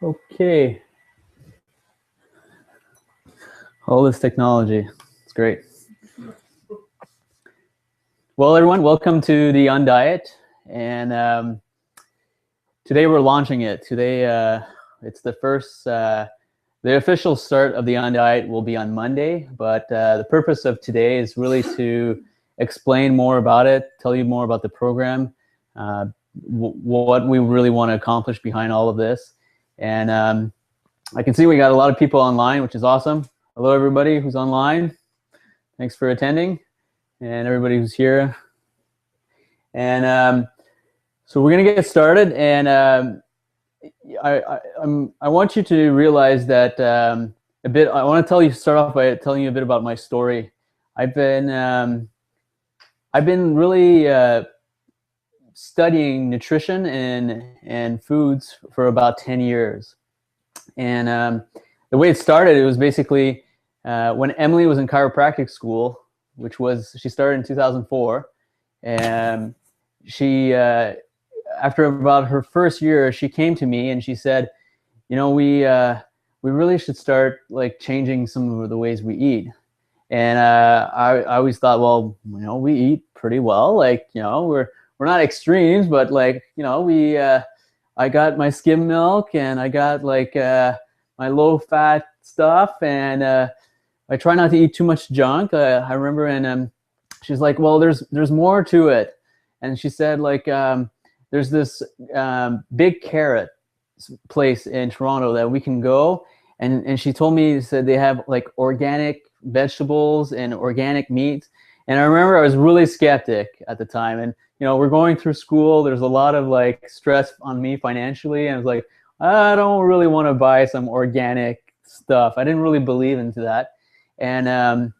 Okay. All this technology. It's great. Well, everyone, welcome to the UNDIET. And today we're launching it. Today, it's the first, the official start of the UNDIET will be on Monday, but the purpose of today is really to explain more about it, tell you more about the program, what we really want to accomplish behind all of this. And I can see we got a lot of people online, which is awesome. Hello, everybody who's online. Thanks for attending, and everybody who's here. And so we're gonna get started. And I want you to realize that a bit. I want to start off by telling you a bit about my story. I've been really studying nutrition and foods for about 10 years. And the way it started, it was basically when Emily was in chiropractic school, she started in 2004. And she, after about her first year, she came to me and she said, you know, we really should start like changing some of the ways we eat. And I always thought, well, you know, we eat pretty well. Like, you know, we're not extremes, but like, you know, I got my skim milk and I got like my low fat stuff, and I try not to eat too much junk. I remember, and she's like, well, there's more to it. And she said, like, there's this Big Carrot place in Toronto that we can go. And she told me, said they have like organic vegetables and organic meats. And I remember I was really skeptic at the time. And, you know, we're going through school. There's a lot of like stress on me financially. And I was like, I don't really want to buy some organic stuff. I didn't really believe into that. And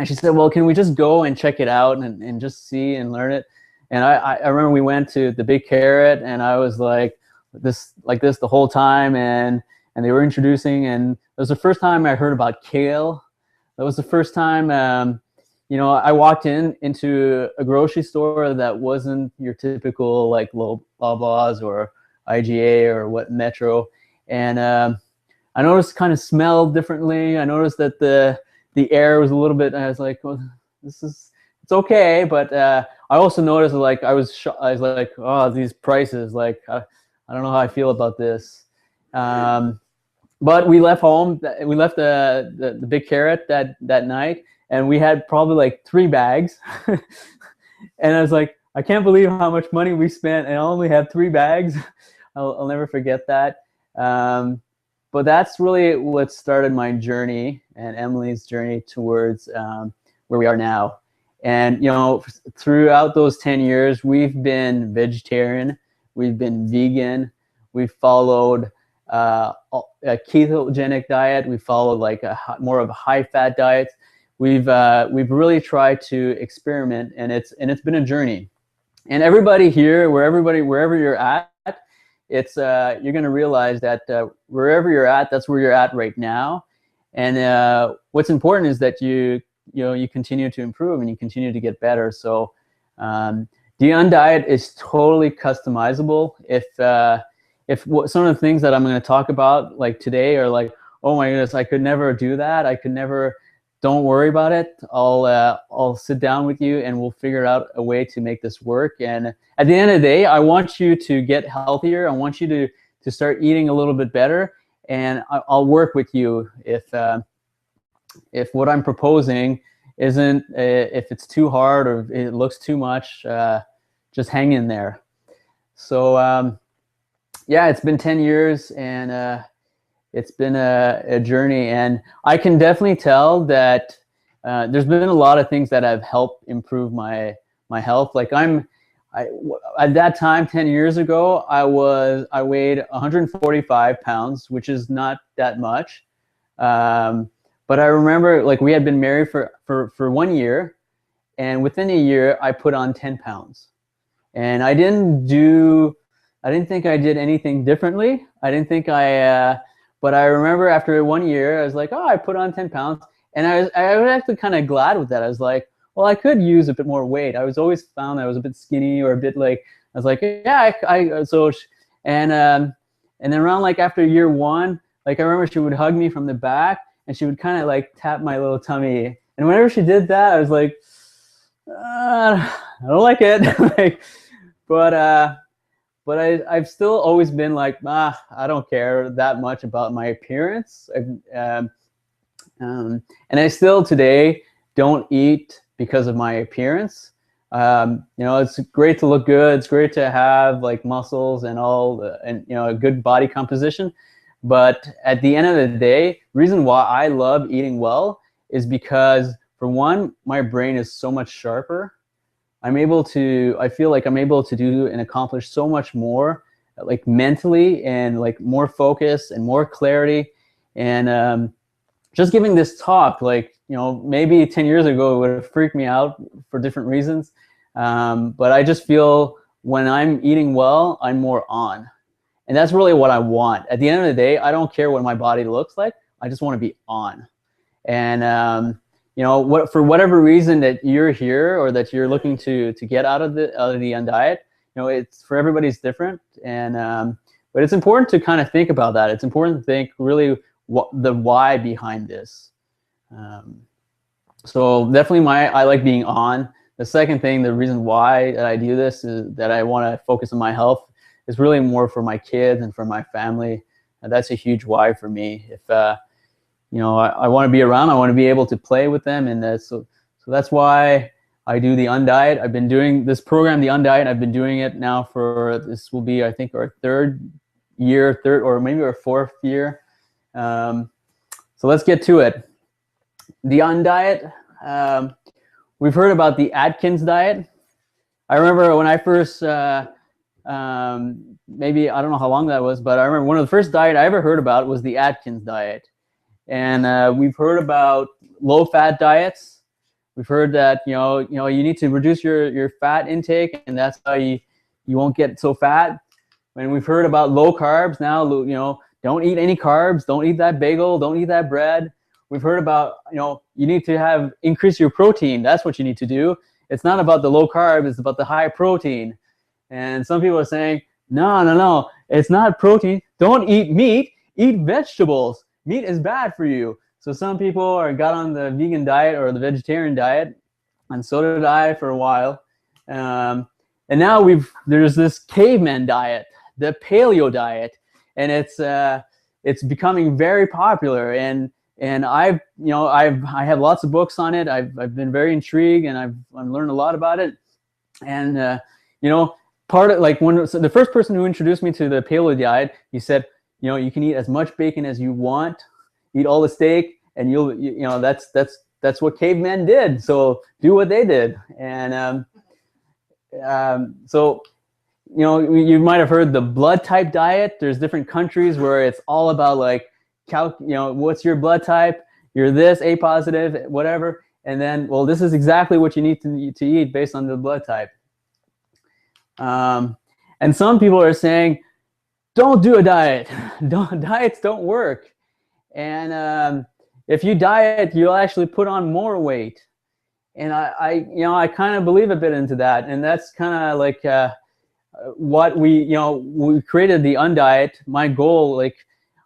she said, well, can we just go and check it out and just see and learn it? And I remember we went to the Big Carrot, and I was like this the whole time, and they were introducing, and it was the first time I heard about kale. That was the first time, you know, I walked into a grocery store that wasn't your typical like Loblaws or IGA or what Metro. And I noticed kind of smelled differently. I noticed that the air was a little bit, I was like, well, it's okay. But I also noticed like I was like, oh, these prices, like I don't know how I feel about this. But we left home. We left the Big Carrot that night, and we had probably like 3 bags. And I was like, I can't believe how much money we spent, and I only have 3 bags. I'll never forget that. But that's really what started my journey and Emily's journey towards where we are now. And, you know, throughout those 10 years, we've been vegetarian, we've been vegan, we've followed a ketogenic diet, we followed like more of a high-fat diet. We've really tried to experiment, and it's been a journey. And everybody here, wherever you're at, it's you're going to realize that wherever you're at, that's where you're at right now. And what's important is that you continue to improve and you continue to get better. So the UNDIET is totally customizable. If some of the things that I'm going to talk about like today are like, oh my goodness, I could never do that. I could never. Don't worry about it. I'll sit down with you and we'll figure out a way to make this work. And at the end of the day, I want you to get healthier. I want you to start eating a little bit better. And I'll work with you if what I'm proposing isn't, if it's too hard or it looks too much, just hang in there. So yeah, it's been 10 years, and it's been a journey, and I can definitely tell that there's been a lot of things that have helped improve my health. Like at that time, 10 years ago, I weighed 145 pounds, which is not that much. But I remember like we had been married for 1 year, and within a year I put on 10 pounds. And I didn't think I did anything differently. I didn't think but I remember after 1 year, I was like, oh, I put on 10 pounds. And I was actually kind of glad with that. I was like, well, I could use a bit more weight. I was always found I was a bit skinny or a bit like, I was like, yeah, And then around like after year 1, like I remember she would hug me from the back and she would kind of like tap my little tummy. And whenever she did that, I was like, I don't like it. Like, but I've still always been like, I don't care that much about my appearance. And I still today don't eat because of my appearance. You know, it's great to look good. It's great to have like muscles and and you know, a good body composition. But at the end of the day, reason why I love eating well is because, for one, my brain is so much sharper. I feel like I'm able to do and accomplish so much more, like mentally, and like more focus and more clarity. And just giving this talk, like, you know, maybe 10 years ago, it would have freaked me out for different reasons. But I just feel when I'm eating well, I'm more on. And that's really what I want. At the end of the day, I don't care what my body looks like. I just want to be on. And you know, for whatever reason that you're here or that you're looking to get out of the Undiet, you know, it's for everybody's different. And but it's important to kind of think about that. It's important to think really the why behind this. So definitely I like being on. The second thing, the reason why that I do this is that I want to focus on my health. Is really more for my kids and for my family. And that's a huge why for me. If you know, I want to be around, I want to be able to play with them, and so that's why I do the Undiet. I've been doing this program, the Undiet. I've been doing it now for, this will be, I think, our third or maybe our 4th year. So let's get to it. The Undiet. We've heard about the Atkins diet. I remember when I first maybe, I don't know how long that was, but I remember one of the first diet I ever heard about was the Atkins diet. And we've heard about low-fat diets. We've heard that you need to reduce your fat intake, and that's how you won't get so fat. And we've heard about low carbs. Now, you know, don't eat any carbs. Don't eat that bagel. Don't eat that bread. We've heard about, you know, you need to increase your protein. That's what you need to do. It's not about the low carb. It's about the high protein. And some people are saying, no, it's not protein. Don't eat meat. Eat vegetables. Meat is bad for you. So some people got on the vegan diet or the vegetarian diet, and so did I for a while. And now there's this caveman diet, the paleo diet, and it's becoming very popular. And I have lots of books on it. I've been very intrigued, and I've learned a lot about it. And you know, part of, like, so the first person who introduced me to the paleo diet, he said, you know, you can eat as much bacon as you want, eat all the steak, and you know, that's what cavemen did. So do what they did. And so, you know, you might have heard the blood type diet. There's different countries where it's all about like, you know, what's your blood type? You're this, A positive, whatever. And then, well, this is exactly what you need to eat based on the blood type. And some people are saying, don't do a diet. Diets don't work. And if you diet, you'll actually put on more weight. And I kind of believe a bit into that. And that's kind of like what we created the Undiet. My goal, like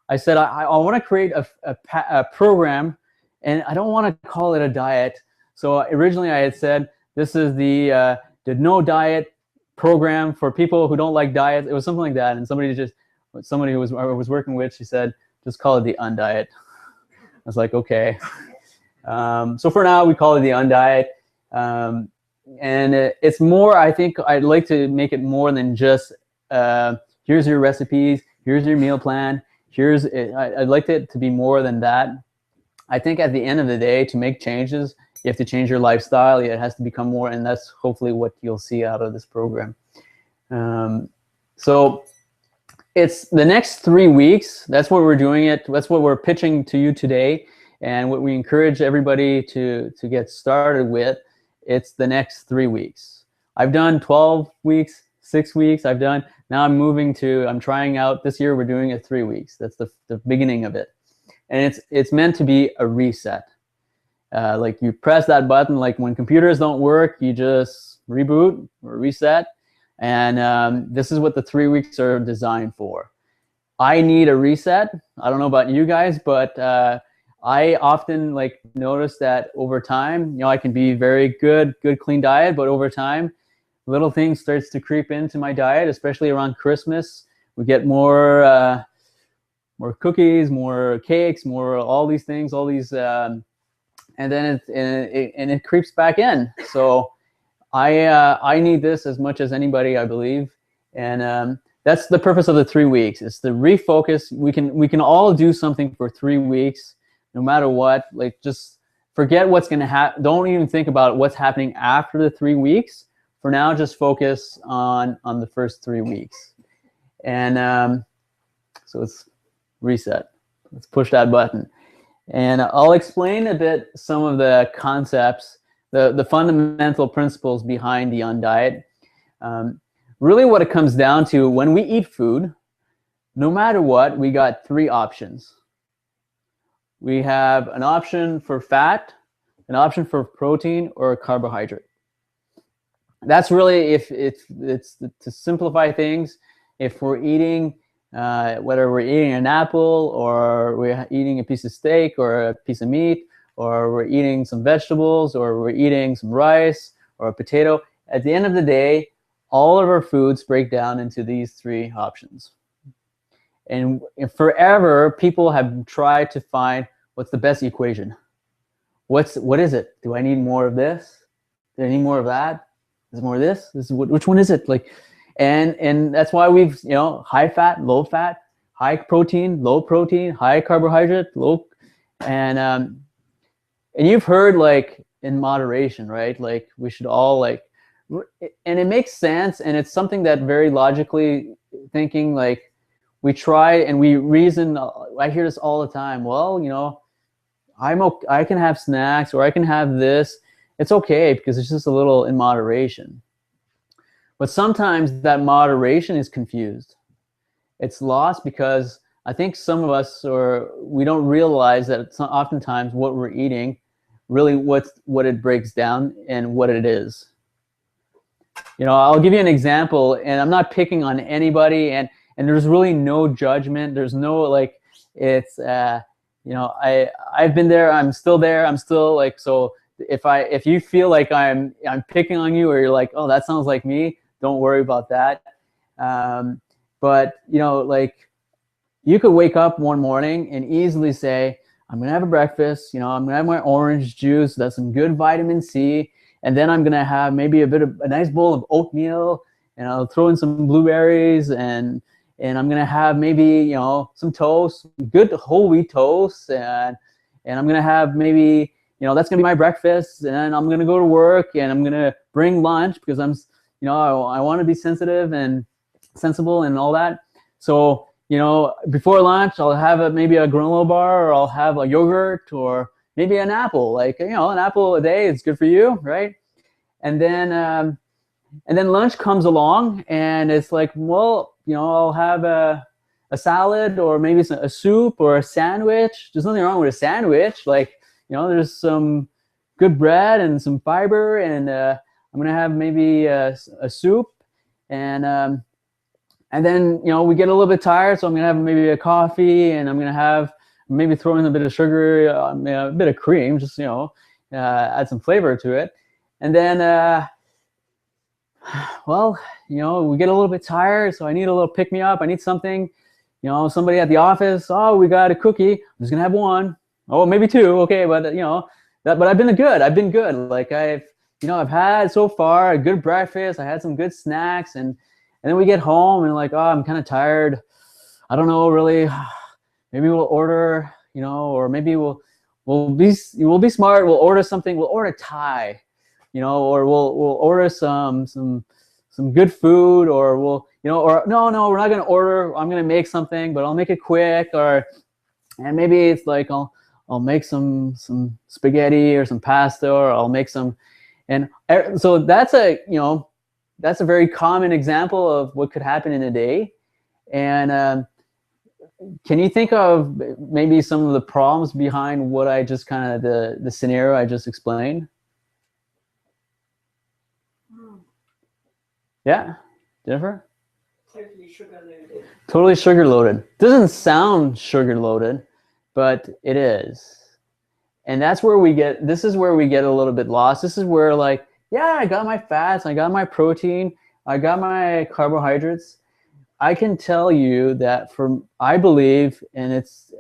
I said, I want to create a program, and I don't want to call it a diet. So originally I had said, this is the no diet program for people who don't like diets. It was something like that. And somebody who I was working with, she said, just call it the Undiet. I was like, okay. So for now, we call it the Undiet. And it's more, I think I'd like to make it more than just, here's your recipes, here's your meal plan, I'd like it to be more than that. I think at the end of the day, to make changes, you have to change your lifestyle. It has to become more, and that's hopefully what you'll see out of this program. So it's the next 3 weeks. That's what we're doing it. That's what we're pitching to you today, and what we encourage everybody to get started with. It's the next 3 weeks. I've done 12 weeks, 6 weeks. Now I'm trying out this year. We're doing it 3 weeks. That's the beginning of it, and it's meant to be a reset. Like you press that button, like when computers don't work, you just reboot or reset. And this is what the 3 weeks are designed for. I need a reset. I don't know about you guys, but I often like notice that over time, you know, I can be very good clean diet, but over time, little things starts to creep into my diet, especially around Christmas. We get more cookies, more cakes, more all these things, all these, and then it creeps back in. So I need this as much as anybody, I believe, and that's the purpose of the 3 weeks. It's to refocus. We can all do something for 3 weeks, no matter what. Like, just forget what's going to happen. Don't even think about what's happening after the 3 weeks. For now, just focus on the first 3 weeks. And so let's reset. Let's push that button. And I'll explain a bit some of the concepts, the fundamental principles behind the UNDIET. Really what it comes down to, when we eat food, no matter what, we got 3 options. We have an option for fat, an option for protein, or a carbohydrate. That's really, if it's to simplify things, if we're eating, whether we're eating an apple, or we're eating a piece of steak or a piece of meat, or we're eating some vegetables, or we're eating some rice or a potato, at the end of the day, all of our foods break down into these 3 options. And forever, people have tried to find what's the best equation. What is it? Do I need more of this? Do I need more of that? Is more of this? Which one is it? Like, and that's why we've, you know, high fat, low fat, high protein, low protein, high carbohydrate, low, and you've heard, like, in moderation, right? Like, we should all, like, and it makes sense, and it's something that very logically thinking, like, we try and we reason. I hear this all the time. Well, you know, I can have snacks, or I can have this. It's okay because it's just a little in moderation. But sometimes that moderation is confused. It's lost because I think some of us, or we don't realize that it's oftentimes what we're eating, really what it breaks down and what it is. You know, I'll give you an example, and I'm not picking on anybody, and there's really no judgment. There's no, like, it's you know, I've been there, I'm still there, I'm still, like, so if you feel like I'm picking on you, or you're like, oh, that sounds like me, don't worry about that. But, you know, like, you could wake up one morning and easily say, I'm gonna have a breakfast, you know, I'm gonna have my orange juice, that's some good vitamin C, and then I'm gonna have maybe a nice bowl of oatmeal, and I'll throw in some blueberries, and I'm gonna have maybe, you know, some toast, good whole wheat toast, and I'm gonna have maybe, you know, that's gonna be my breakfast, and then I'm gonna go to work, and I'm gonna bring lunch because I'm, you know, I want to be sensitive and sensible and all that. So, you know, before lunch, I'll have maybe a granola bar, or I'll have a yogurt, or maybe an apple. Like, you know, an apple a day is good for you, right? And then lunch comes along, and it's like, well, you know, I'll have a salad, or maybe a soup, or a sandwich. There's nothing wrong with a sandwich. Like, you know, there's some good bread and some fiber, and I'm gonna have maybe a soup, and then, you know, we get a little bit tired, so I'm gonna have maybe a coffee, and I'm gonna have maybe throw in a bit of sugar, a bit of cream, just, you know, add some flavor to it, and then well, you know, we get a little bit tired, so I need a little pick me up. I need something, you know, somebody at the office, oh, we got a cookie, I'm just gonna have one, oh, maybe 2, okay, but, you know, but I've been good. Like, I've had so far a good breakfast, I had some good snacks, and then we get home and, like, oh, I'm kind of tired. I don't know, really. Maybe we'll order, you know, or maybe we'll be smart. We'll order something. We'll order Thai, you know, or we'll order some good food, or we'll, you know, or no, we're not gonna order. I'm gonna make something, but I'll make it quick, and maybe it's like I'll make some spaghetti or some pasta, or I'll make some, and so that's a very common example of what could happen in a day. And can you think of maybe some of the problems behind what I just kind of the scenario I just explained? Yeah, Jennifer? Totally sugar loaded. Totally sugar loaded. Doesn't sound sugar loaded, but it is. And that's where this is where we get a little bit lost. This is where, like, yeah, I got my fats, I got my protein, I got my carbohydrates. I can tell you that I believe, and it's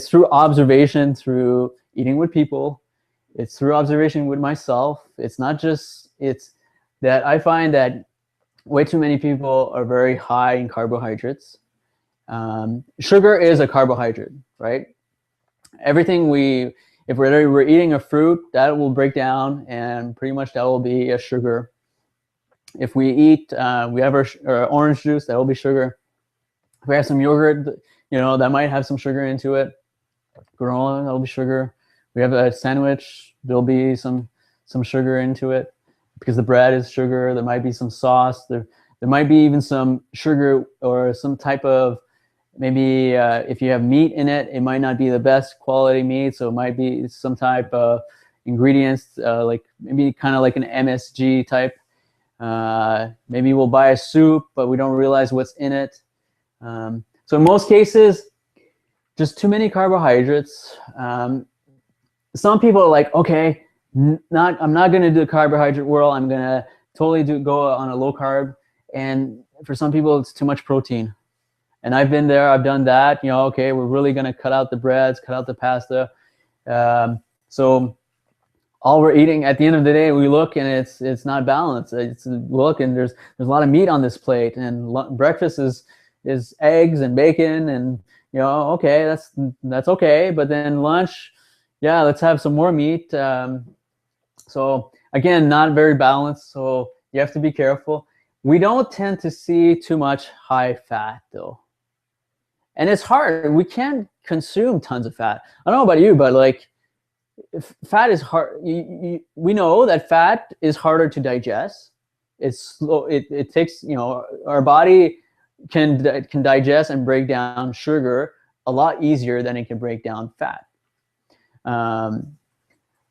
through observation, through eating with people, it's through observation with myself. It's not just, it's that I find that way too many people are very high in carbohydrates. Sugar is a carbohydrate, right? Everything if we're eating a fruit, that will break down, and pretty much that will be a sugar. If we eat, we have our orange juice, that will be sugar. If we have some yogurt, that might have some sugar into it. Granola, that will be sugar. We have a sandwich, there'll be some sugar into it because the bread is sugar. There might be some sauce. There might be even some sugar or some type of, maybe if you have meat in it, it might not be the best quality meat, so it might be some type of ingredients, like maybe kind of like an MSG type. Maybe we'll buy a soup, but we don't realize what's in it. So in most cases, just too many carbohydrates. Some people are like, okay, I'm not going to do the carbohydrate world. I'm going to totally go on a low carb. And for some people, it's too much protein. And I've been there, I've done that. Okay, we're really going to cut out the breads, cut out the pasta. So all we're eating, at the end of the day, we look and it's not balanced. Look, and there's a lot of meat on this plate, and breakfast is eggs and bacon, and okay, that's okay. But then lunch, yeah, let's have some more meat. So again, not very balanced. So you have to be careful. We don't tend to see too much high fat though. And it's hard. We can't consume tons of fat. I don't know about you, but like, fat is hard. We know that fat is harder to digest. It's slow. It takes, our body can digest and break down sugar a lot easier than it can break down fat.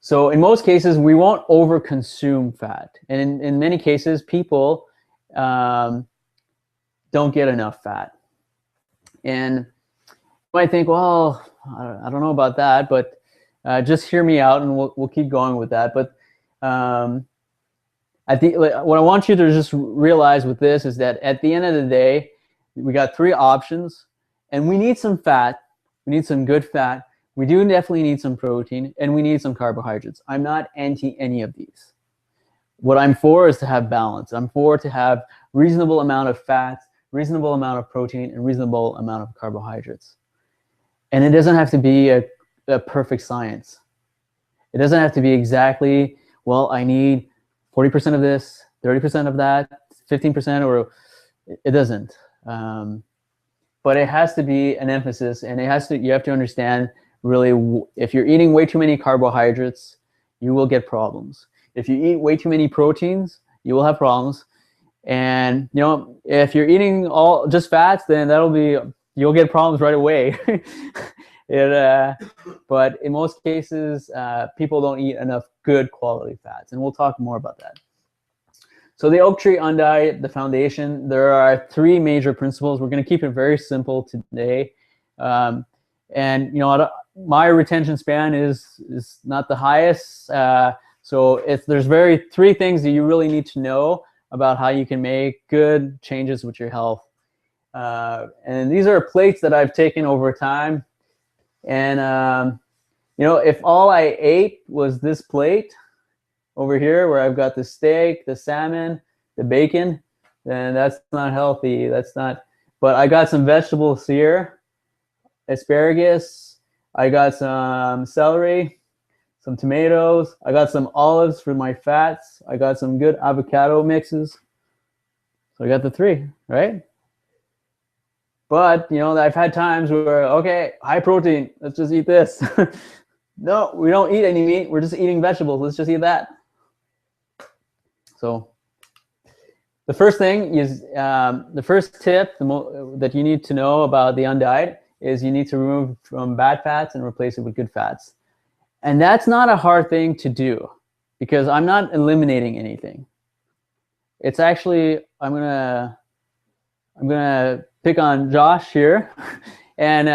So in most cases, we won't overconsume fat. And in many cases, people don't get enough fat. And you might think, well, I don't know about that, but just hear me out, and we'll keep going with that. But what I want you to just realize with this is that at the end of the day, we got three options, and we need some fat. We need some good fat. We do definitely need some protein, and we need some carbohydrates. I'm not anti any of these. What I'm for is to have balance. I'm for to have reasonable amount of fats, reasonable amount of protein, and reasonable amount of carbohydrates. And it doesn't have to be a perfect science. It doesn't have to be exactly, well, I need 40% of this, 30% of that, 15%, or it doesn't. But it has to be an emphasis, and you have to understand really, if you're eating way too many carbohydrates, you will get problems. If you eat way too many proteins, you will have problems. And if you're eating just fats, then you'll get problems right away. But in most cases, people don't eat enough good quality fats, and we'll talk more about that. So the Oaktree UNDIET, the foundation, there are three major principles. We're going to keep it very simple today. And my retention span is not the highest. So there's three things that you really need to know about how you can make good changes with your health. And these are plates that I've taken over time. And, if all I ate was this plate over here, where I've got the steak, the salmon, the bacon, then that's not healthy. But I got some vegetables here, asparagus, I got some celery, some tomatoes, I got some olives for my fats, I got some good avocado mixes. So I got the three, right? But, I've had times where, okay, high protein, let's just eat this. No, we don't eat any meat. We're just eating vegetables. Let's just eat that. So the first thing is, the first tip that you need to know about the UNDIET is you need to remove from bad fats and replace it with good fats. And that's not a hard thing to do, because I'm not eliminating anything. It's actually, I'm going to I'm gonna pick on Josh here, and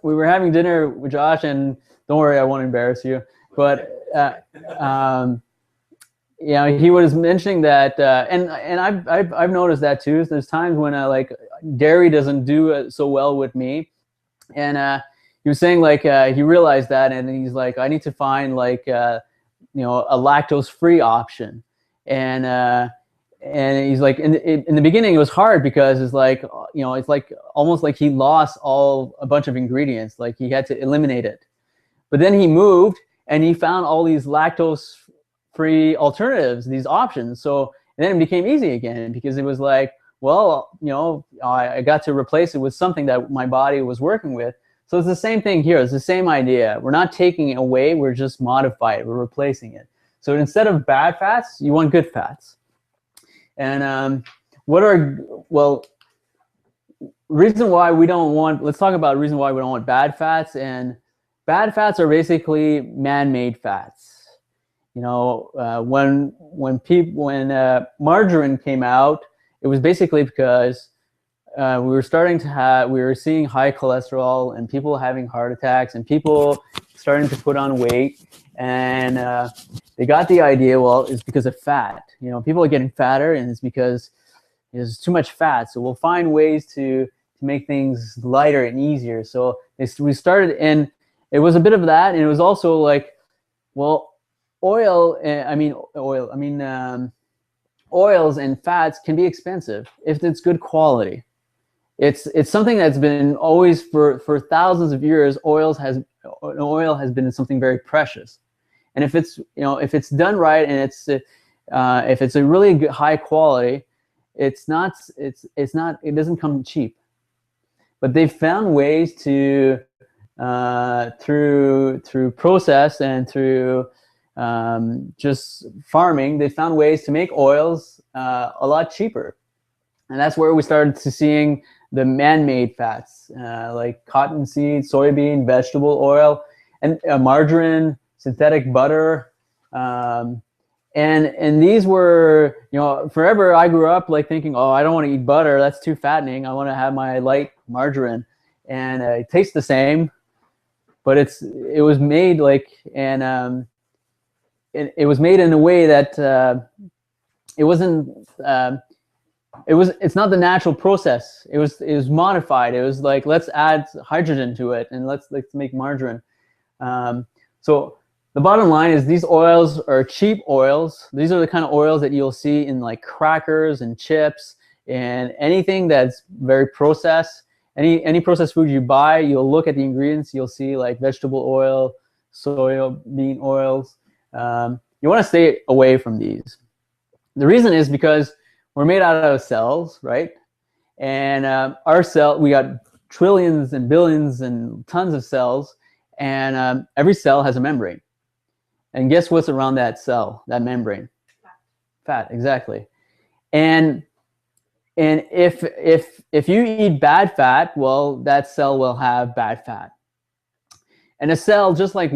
we were having dinner with Josh, and don't worry, I won't embarrass you, but you know, he was mentioning that, and I've noticed that too. There's times when like dairy doesn't do so well with me, and he was saying like he realized that, and he's like, I need to find like you know, a lactose-free option, and he's like, in the beginning it was hard because it's like, you know, it's like almost like he lost a bunch of ingredients, like he had to eliminate it. But then he moved and he found all these lactose-free alternatives, these options. So and then it became easy again because it was like, well, you know, I got to replace it with something that my body was working with. So it's the same thing here. It's the same idea. We're not taking it away. We're just modifying it. We're replacing it. So instead of bad fats, you want good fats. And reason why we don't want, let's talk about reason why we don't want bad fats. And bad fats are basically man-made fats. You know, when margarine came out, it was basically because we were seeing high cholesterol and people having heart attacks and people starting to put on weight, and they got the idea, well, it's because of fat. You know, people are getting fatter, and it's because there's too much fat. So we'll find ways to make things lighter and easier. So we started, and it was a bit of that, and it was also like, well, oils and fats can be expensive if it's good quality. It's something that's been always for thousands of years. Oil has been something very precious, and if it's, you know, if it's done right, and if it's a really good, high quality, it doesn't come cheap. But they've found ways to through process and through just farming, they found ways to make oils a lot cheaper, and that's where we started to seeing the man-made fats like cottonseed, soybean, vegetable oil, and margarine, synthetic butter, and these were, you know, forever I grew up like thinking, oh, I don't want to eat butter, that's too fattening. I want to have my light margarine, and it tastes the same, but it was made like, and it was made in a way that it wasn't. It's not the natural process. It was modified. It was like, let's add hydrogen to it and let's make margarine. So the bottom line is these oils are cheap oils. These are the kind of oils that you'll see in like crackers and chips and anything that's very processed. Any processed food you buy, you'll look at the ingredients. You'll see like vegetable oil, soybean oils. You want to stay away from these. The reason is because we're made out of cells, right? And we got trillions and billions and tons of cells, and every cell has a membrane. And guess what's around that cell, that membrane? Fat, exactly. And if you eat bad fat, well, that cell will have bad fat. And a cell, just like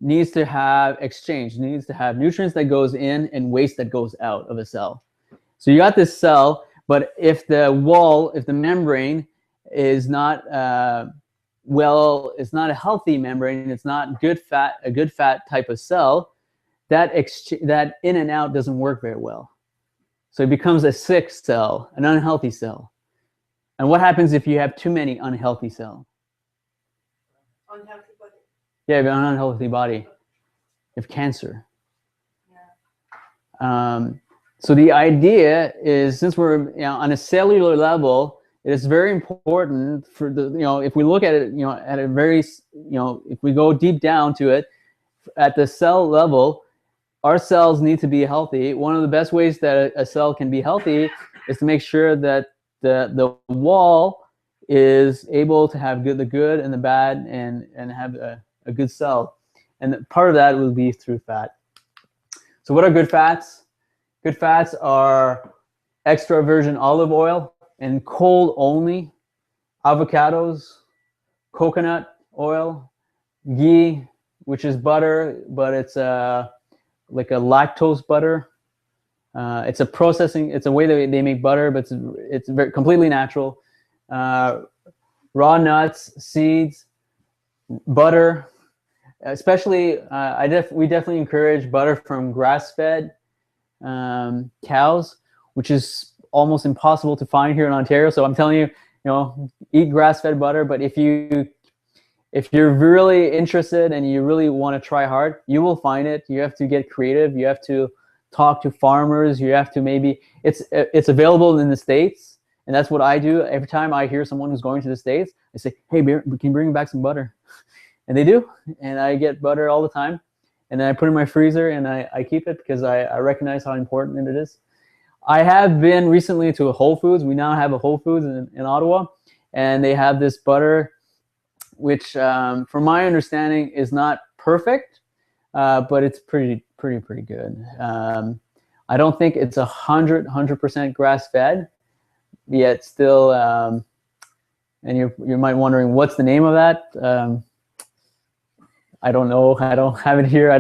needs to have exchange, needs to have nutrients that goes in and waste that goes out of a cell. So you got this cell, but if the membrane is not it's not a healthy membrane, it's not a good fat type of cell, that in and out doesn't work very well. So it becomes a sick cell, an unhealthy cell. And what happens if you have too many unhealthy cells? Unhealthy body. Yeah, you have an unhealthy body. You have cancer. Yeah. So the idea is, since we're, you know, on a cellular level, it is very important for the, you know, if we look at it, you know, at a very, you know, if we go deep down to it, at the cell level, our cells need to be healthy. One of the best ways that a cell can be healthy is to make sure that the wall is able to have the good and the bad, and have a good cell. And part of that will be through fat. So what are good fats? Good fats are extra virgin olive oil and cold only, avocados, coconut oil, ghee, which is butter, but it's like a lactose butter, It's a processing. It's a way that they make butter, but it's very, completely natural. Raw nuts, seeds, butter. Especially, we definitely encourage butter from grass-fed cows, which is almost impossible to find here in Ontario. So I'm telling you, eat grass-fed butter. But if you're really interested and you really want to try hard, you will find it. You have to get creative. You have to talk to farmers. You have to it's available in the States, and that's what I do. Every time I hear someone who's going to the States, I say, hey, can you bring back some butter? And they do, and I get butter all the time, and then I put it in my freezer and I keep it because I recognize how important it is. I have been recently to a Whole Foods. We now have a Whole Foods in Ottawa, and they have this butter, which from my understanding is not perfect, but it's pretty good. I don't think it's 100% grass-fed, yet still, and you might wondering what's the name of that. I don't know. I don't have it here.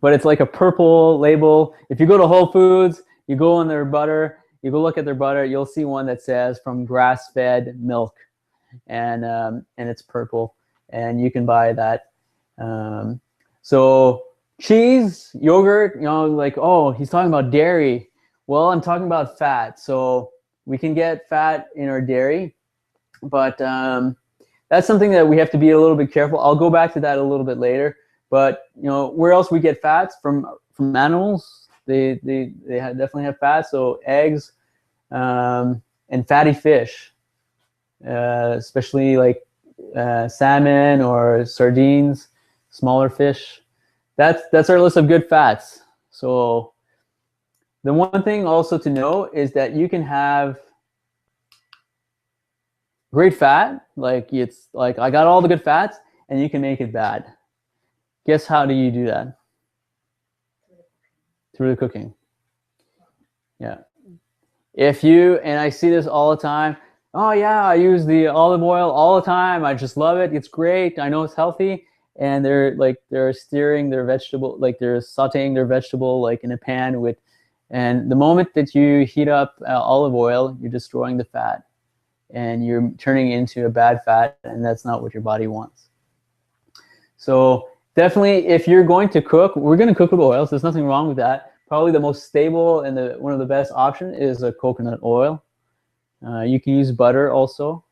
But it's like a purple label. If you go to Whole Foods, you go on their butter, you go look at their butter, you'll see one that says from grass-fed milk, and it's purple, and you can buy that. So cheese, yogurt, like, oh, he's talking about dairy. Well, I'm talking about fat. So we can get fat in our dairy, but that's something that we have to be a little bit careful. I'll go back to that a little bit later. But where else we get fats from animals? They definitely have fat. So eggs and fatty fish, especially like salmon or sardines, smaller fish. That's our list of good fats. So the one thing also to know is that you can have great fat, like it's like I got all the good fats, and you can make it bad. Guess how do you do that? Through the cooking. Yeah. And I see this all the time. Oh yeah, I use the olive oil all the time. I just love it. It's great. I know it's healthy. And they're steering their vegetable, like they're sauteing their vegetable like in a pan and the moment that you heat up olive oil, you're destroying the fat. And you're turning into a bad fat, and that's not what your body wants. So definitely, if you're going to cook, we're going to cook with oils. There's nothing wrong with that. Probably the most stable and one of the best options is a coconut oil. You can use butter also.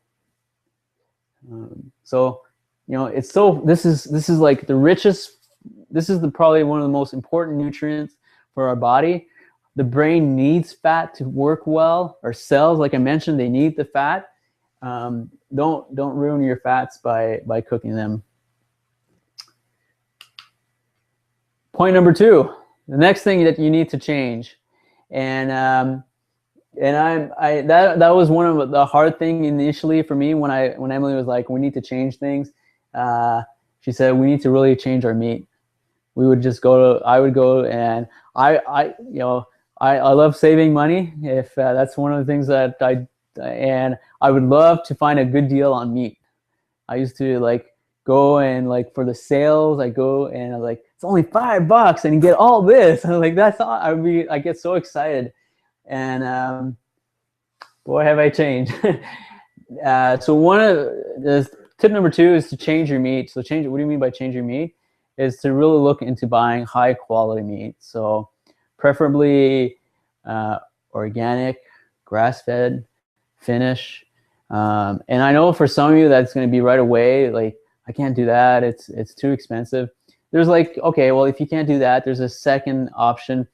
This is like the richest. This is probably one of the most important nutrients for our body. The brain needs fat to work well. Our cells, like I mentioned, they need the fat. Don't ruin your fats by cooking them. Point number 2, the next thing that you need to change, and that was one of the hard thing initially for me when Emily was like, we need to change things. She said we need to really change our meat. I would go and I love saving money. If that's one of the things that I would love to find a good deal on meat. I used to like go and like for the sales, I go and I'm like, it's only $5 and you get all this. And I'm like, that's all. I get so excited, and boy, have I changed. So one of the tip number 2 is to change your meat. So what do you mean by change your meat? Is to really look into buying high quality meat. So preferably organic, grass-fed, Finnish. And I know for some of you that's going to be right away, like, I can't do that. It's too expensive. There's like, okay, well, if you can't do that, there's a second option.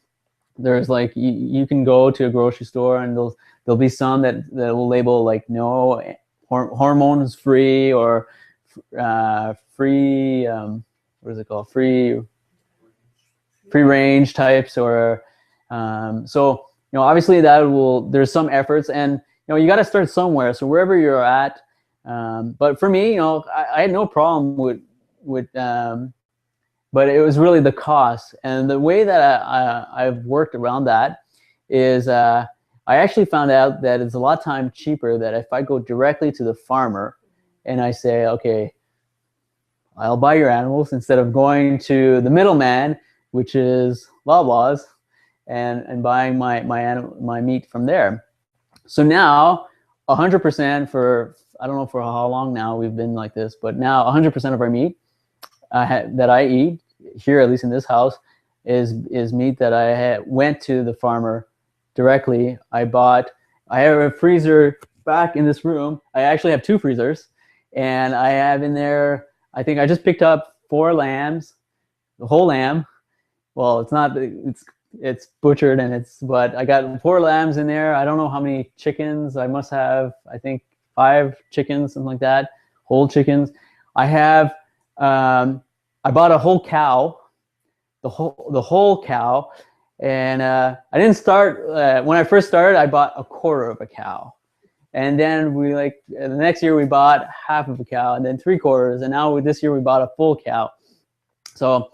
There's like, you can go to a grocery store and there'll be some that will label like no hormones free or free, what is it called? Free range types, or so obviously there's some efforts, and you got to start somewhere. So wherever you're at, but for me, I had no problem with but it was really the cost. And the way that I've worked around that is I actually found out that it's a lot of time cheaper that if I go directly to the farmer and I say, okay, I'll buy your animals, instead of going to the middleman, which is Loblaws, and buying my meat from there. So now 100% for, I don't know for how long now we've been like this, but now 100% of our meat that I eat here, at least in this house, is meat that I went to the farmer directly. I have a freezer back in this room. I actually have 2 freezers, and I have in there, I think I just picked up 4 lambs, the whole lamb. Well, it's butchered, but I got 4 lambs in there. I don't know how many chickens. I must have, I think 5 chickens, something like that, whole chickens. I bought a whole cow, the whole cow, and I didn't start when I first started. I bought a quarter of a cow, and then the next year we bought half of a cow, and then 3/4, and now this year we bought a full cow. So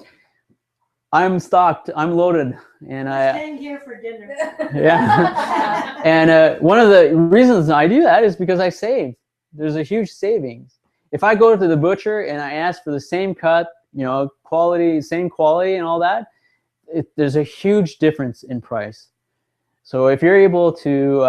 I'm stocked, I'm loaded, and staying here for dinner. Yeah. And one of the reasons I do that is because I save. There's a huge savings. If I go to the butcher and I ask for the same cut, quality, same quality and all that, there's a huge difference in price. So if you're able to,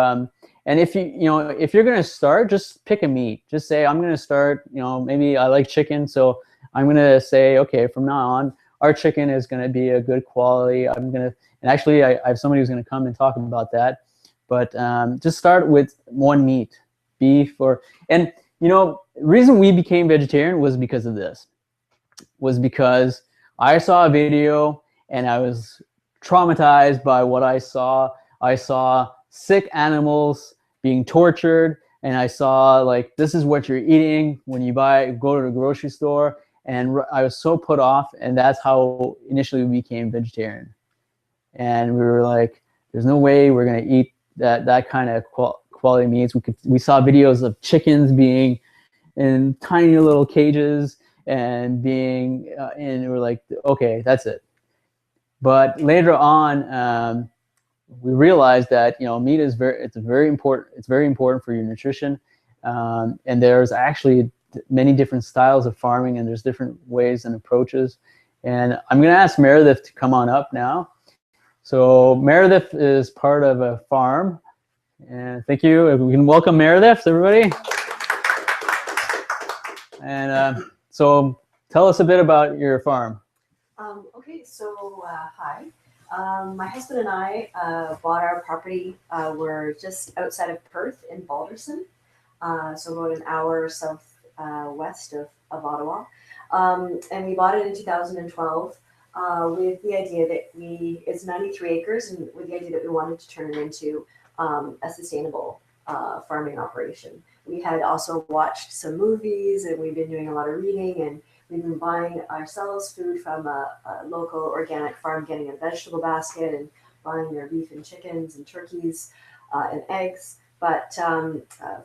and if you're going to start, just pick a meat. Just say, I'm going to start, maybe I like chicken, so I'm going to say, okay, from now on, our chicken is going to be a good quality. And actually I have somebody who's going to come and talk about that. But just start with one meat, beef, and the reason we became vegetarian was because of this. Was because I saw a video and I was traumatized by what I saw. I saw sick animals being tortured, and I saw this is what you're eating when you go to the grocery store. And I was so put off, and that's how initially we became vegetarian. And we were like, there's no way we're going to eat that kind of quality meats. We saw videos of chickens being in tiny little cages and and we're like, okay, that's it. But later on, we realized that meat is very important. It's very important for your nutrition, and there's actually many different styles of farming, and there's different ways and approaches. And I'm going to ask Meredith to come on up now. So Meredith is part of a farm, and thank you. We can welcome Meredith, everybody. And so tell us a bit about your farm. Okay, so hi. My husband and I bought our property. We're just outside of Perth in Balderson, so about an hour southwest of Ottawa. And we bought it in 2012 with the idea that it's 93 acres, and with the idea that we wanted to turn it into a sustainable farming operation. We had also watched some movies, and we've been doing a lot of reading, and we've been buying ourselves food from a local organic farm, getting a vegetable basket and buying their beef and chickens and turkeys and eggs. But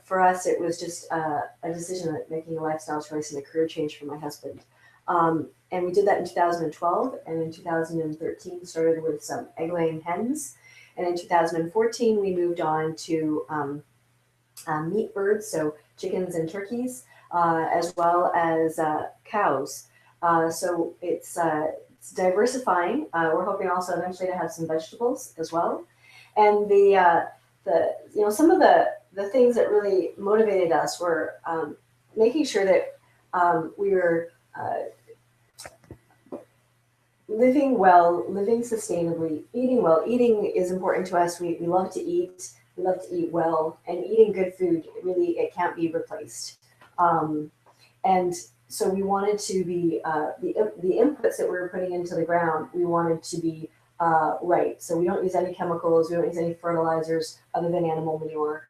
for us, it was just a decision of making a lifestyle choice and a career change for my husband. And we did that in 2012, and in 2013 started with some egg-laying hens. And in 2014, we moved on to meat birds, so chickens and turkeys, as well as cows. So it's diversifying. We're hoping also eventually to have some vegetables as well. And some of the things that really motivated us were making sure that we were living well, living sustainably, eating well. Eating is important to us. We love to eat. We love to eat well, and eating good food, really, it can't be replaced. And so we wanted to be, the inputs that we were putting into the ground, we wanted to be right. So we don't use any chemicals, we don't use any fertilizers other than animal manure.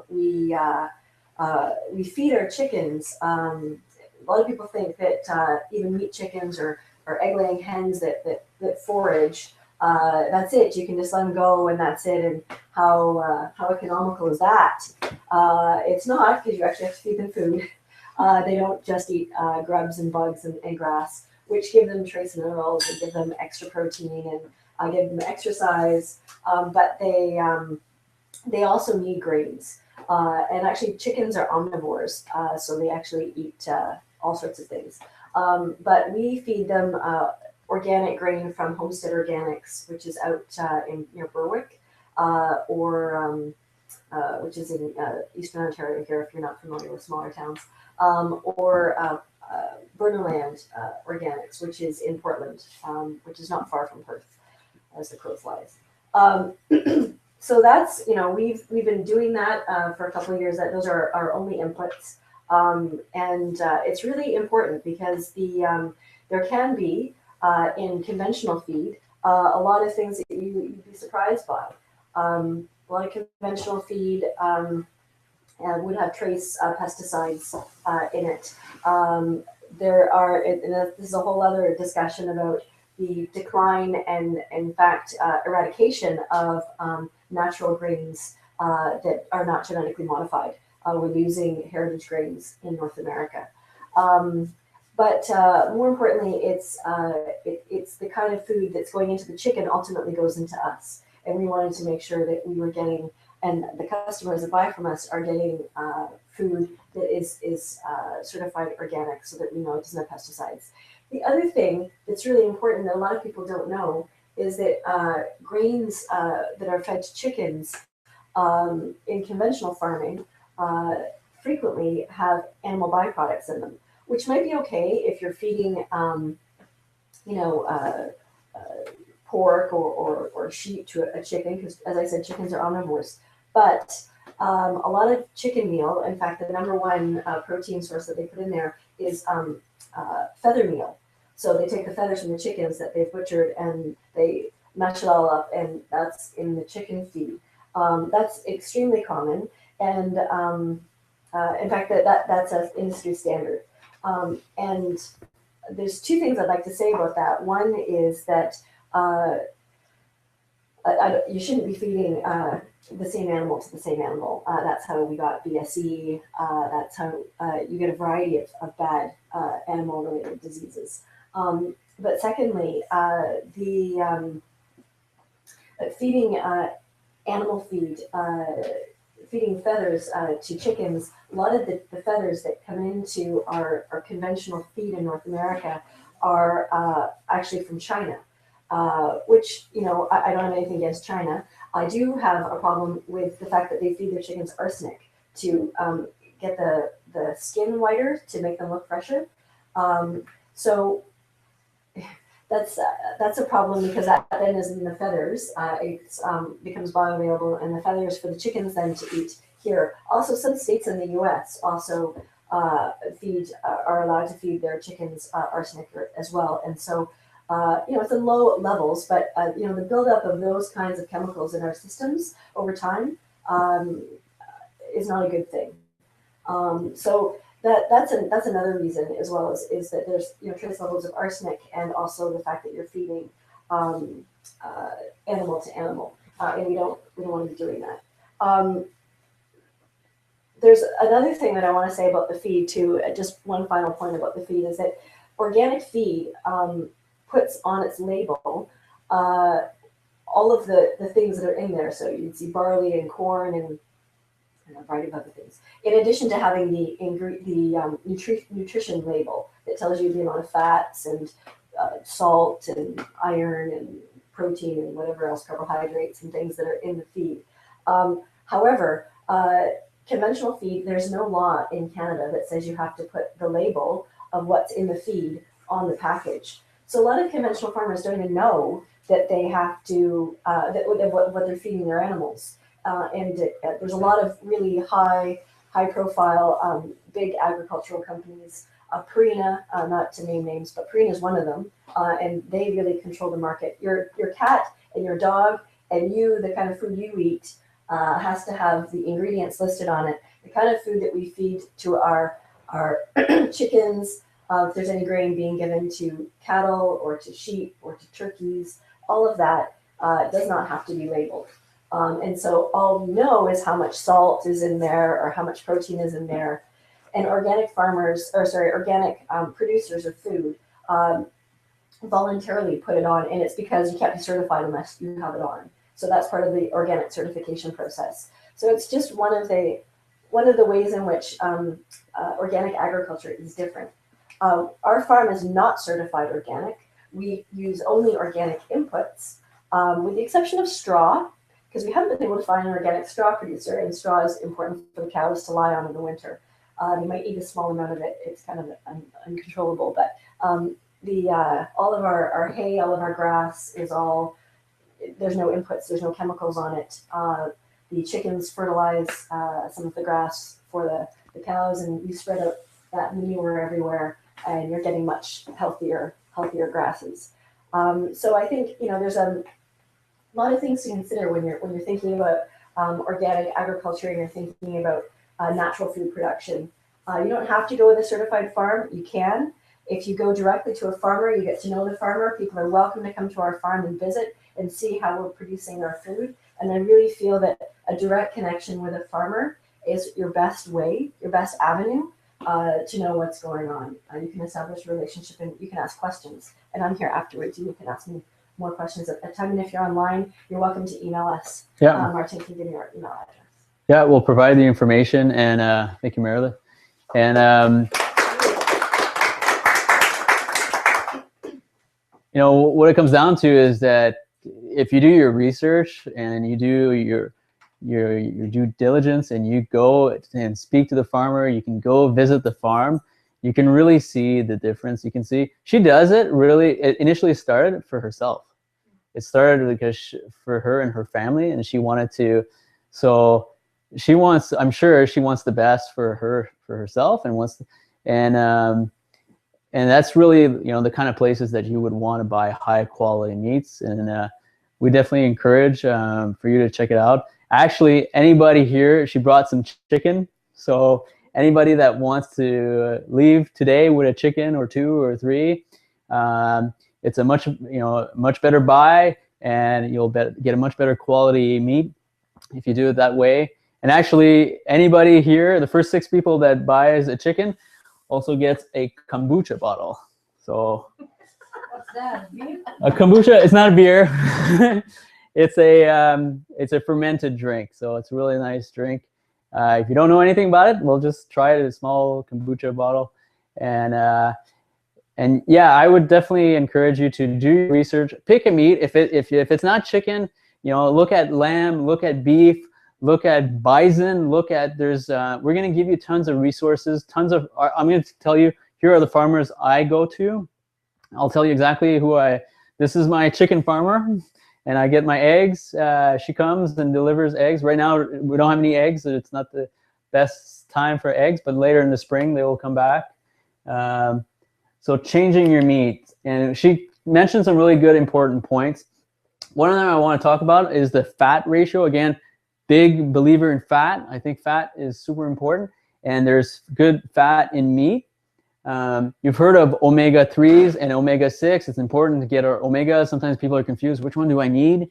We feed our chickens. A lot of people think that even meat chickens or egg-laying hens that forage, that's it. You can just let them go and that's it. And how economical is that? It's not, because you actually have to feed them food. They don't just eat grubs and bugs and grass, which give them trace minerals and give them extra protein and give them exercise. But they also need grains. And actually, chickens are omnivores, so they actually eat all sorts of things. But we feed them organic grain from Homestead Organics, which is out in near Berwick, or which is in Eastern Ontario here, if you're not familiar with smaller towns, or Burnerland Organics, which is in Portland, which is not far from Perth, as the crow flies. So that's, we've been doing that for a couple of years. That those are our only inputs, and it's really important because there can be in conventional feed a lot of things that you'd be surprised by. A lot of conventional feed would have trace pesticides in it. There are, and this is a whole other discussion about the decline and, in fact, eradication of natural grains that are not genetically modified. We're losing heritage grains in North America. But more importantly, it's the kind of food that's going into the chicken ultimately goes into us. And we wanted to make sure that we were getting, and the customers that buy from us are getting food that is certified organic, so that we know it doesn't have pesticides. The other thing that's really important that a lot of people don't know is that grains that are fed to chickens in conventional farming frequently have animal byproducts in them, which might be okay if you're feeding, pork or sheep to a chicken, because as I said, chickens are omnivores. But a lot of chicken meal, in fact, the number one protein source that they put in there is feather meal. So they take the feathers from the chickens that they've butchered and they mash it all up, and that's in the chicken feed. That's extremely common, and in fact, that's an industry standard. And there's two things I'd like to say about that. One is that you shouldn't be feeding the same animal to the same animal. That's how we got BSE. That's how you get a variety of bad animal-related diseases. But secondly, feeding animal feed, feeding feathers to chickens, a lot of the feathers that come into our conventional feed in North America are actually from China, which, I don't have anything against China. I do have a problem with the fact that they feed their chickens arsenic to get the skin whiter, to make them look fresher. So that's a problem, because that then is in the feathers. It becomes bioavailable, and the feathers for the chickens then to eat here. Also, some states in the U.S. also are allowed to feed their chickens arsenic as well. And so, it's in low levels, but the buildup of those kinds of chemicals in our systems over time is not a good thing. So that's another reason, as well, is that there's trace levels of arsenic, and also the fact that you're feeding animal to animal, and we don't want to be doing that. There's another thing that I want to say about the feed too. Just one final point about the feed is that organic feed puts on its label all of the things that are in there. So you'd see barley and corn and a variety of other things, in addition to having the nutrition label that tells you the amount of fats and salt and iron and protein and whatever else, carbohydrates and things that are in the feed. However, conventional feed, there's no law in Canada that says you have to put the label of what's in the feed on the package. So a lot of conventional farmers don't even know that they have to, what they're feeding their animals. And there's a lot of really high profile, big agricultural companies. Purina, not to name names, but Purina is one of them, and they really control the market. Your cat and your dog and you, the kind of food you eat, has to have the ingredients listed on it. The kind of food that we feed to our chickens, if there's any grain being given to cattle or to sheep or to turkeys, all of that does not have to be labeled. And so all we know is how much salt is in there or how much protein is in there. And organic producers of food voluntarily put it on, and it's because you can't be certified unless you have it on. So that's part of the organic certification process. So it's just one of the ways in which organic agriculture is different. Our farm is not certified organic, we use only organic inputs, with the exception of straw, because we haven't been able to find an organic straw producer, and straw is important for the cows to lie on in the winter. They might eat a small amount of it. It's kind of uncontrollable, but all of our hay, all of our grass is all, there's no inputs, there's no chemicals on it. The chickens fertilize some of the grass for the cows, and you spread out that manure everywhere, and you're getting much healthier grasses. So I think, you know, there's a lot of things to consider when you're thinking about organic agriculture and you're thinking about natural food production. You don't have to go with a certified farm. You can. If you go directly to a farmer, you get to know the farmer. People are welcome to come to our farm and visit and see how we're producing our food. And I really feel that a direct connection with a farmer is your best way, your best avenue to know what's going on. You can establish a relationship and you can ask questions. And I'm here afterwards. You can ask me more questions at that time. And if you're online, you're welcome to email us. Yeah. Martin can give me our email address. Yeah, we'll provide the information. And thank you, Meredith. And you know, what it comes down to is that if you do your research and you do your due diligence and you go and speak to the farmer, you can go visit the farm, you can really see the difference. You can see she does it really, it initially started for herself. It started because for her and her family, and she wanted to, so she wants, I'm sure she wants the best for herself, and wants, and that's really, you know, the kind of places that you would want to buy high quality meats. And we definitely encourage for you to check it out. Actually, anybody here, she brought some chicken. So anybody that wants to leave today with a chicken or 2 or 3, it's a much better buy, and you'll get a much better quality meat if you do it that way. And actually, anybody here, the first 6 people that buys a chicken also gets a kombucha bottle. So what's that? Beer? A kombucha, it's not a beer. It's a fermented drink. So it's a really nice drink. If you don't know anything about it, we'll just try it, a small kombucha bottle. And yeah, I would definitely encourage you to do your research. Pick a meat. If it's not chicken, you know, look at lamb, look at beef, look at bison, look at, we're going to give you tons of resources, I'm going to tell you, here are the farmers I go to. I'll tell you exactly this is my chicken farmer, and I get my eggs. She comes and delivers eggs. Right now, we don't have any eggs, so it's not the best time for eggs, but later in the spring, they will come back. So changing your meat. And she mentioned some really good, important points. One of them I want to talk about is the fat ratio. Again, big believer in fat. I think fat is super important, and there's good fat in meat. You've heard of omega-3s and omega-6. It's important to get our omega. Sometimes people are confused. Which one do I need?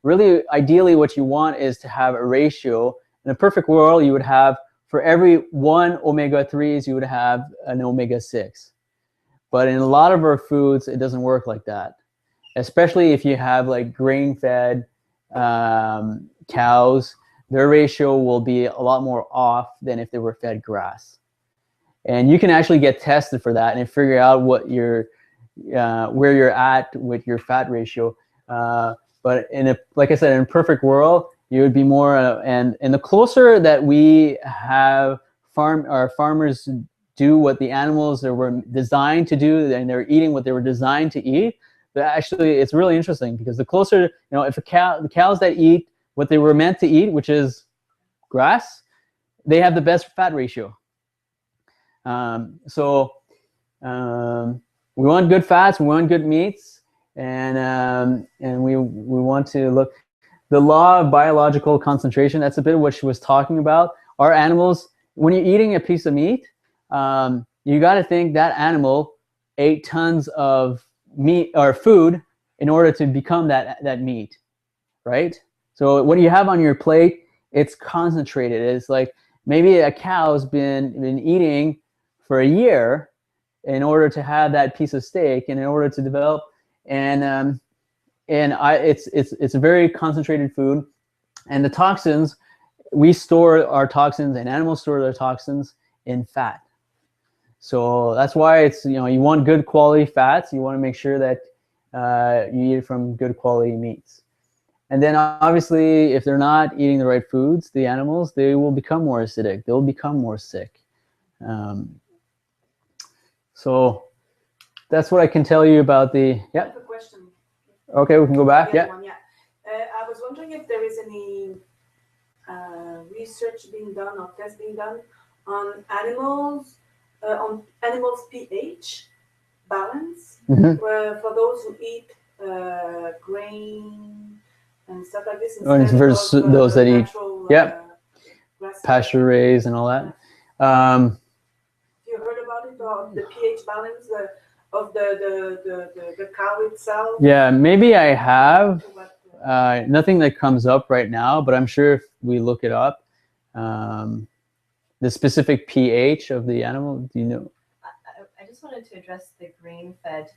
Really, ideally, what you want is to have a ratio. In a perfect world, you would have, for every 1 omega-3s, you would have an omega-6. But in a lot of our foods, it doesn't work like that. Especially if you have like grain-fed cows, their ratio will be a lot more off than if they were fed grass. And you can actually get tested for that and figure out what where you're at with your fat ratio. But like I said, in a perfect world, you would be more, and the closer that we have our farmers do what the animals that were designed to do, and they're eating what they were designed to eat. But actually, it's really interesting, because the closer, you know, if the cows that eat what they were meant to eat, which is grass, they have the best fat ratio. So we want good fats, we want good meats, and we want to look. The law of biological concentration, that's a bit of what she was talking about. Our animals, when you're eating a piece of meat, you got to think that animal ate tons of meat or food in order to become that meat, right? So what you have on your plate, it's concentrated. It's like maybe a cow's been eating for a year in order to have that piece of steak, and in order to develop, it's a very concentrated food. And the toxins, we store our toxins, and animals store their toxins in fat. So that's why it's, you know, you want good quality fats. You want to make sure that you eat it from good quality meats. And then obviously, if they're not eating the right foods, the animals, they will become more acidic. They'll become more sick. So that's what I can tell you about the, I have a question. Okay, we can go back. Yeah. I was wondering if there is any research being done or tests being done on animals pH balance, where for those who eat grain and stuff like this, Versus of, those that natural, eat pasture raised and all that. You heard about it, or the pH balance of the cow itself? Yeah, maybe I have. Nothing that comes up right now, but I'm sure if we look it up, the specific pH of the animal, do you know? I just wanted to address the grain-fed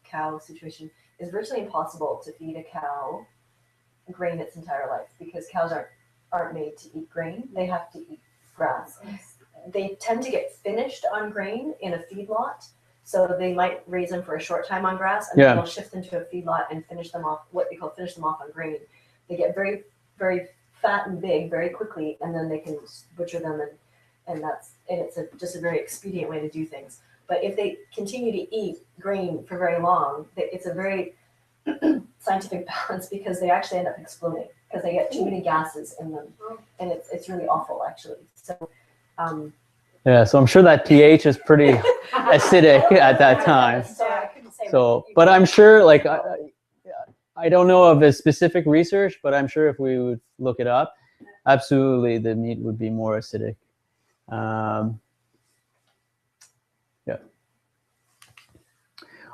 cow situation. It's virtually impossible to feed a cow grain its entire life because cows aren't made to eat grain. They have to eat grass. They tend to get finished on grain in a feedlot, so they might raise them for a short time on grass, and then they'll shift them to a feedlot and finish them off, what they call finish them off on grain. They get very, very fat and big very quickly, and then they can butcher them, and it's just a very expedient way to do things. But if they continue to eat grain for very long, it's a very scientific balance because they actually end up exploding because they get too many gases in them, and it's really awful actually. So. Yeah, so I'm sure that pH is pretty acidic at that time. So, but I'm sure, like, I don't know of a specific research, but I'm sure if we would look it up, absolutely the meat would be more acidic. Yeah.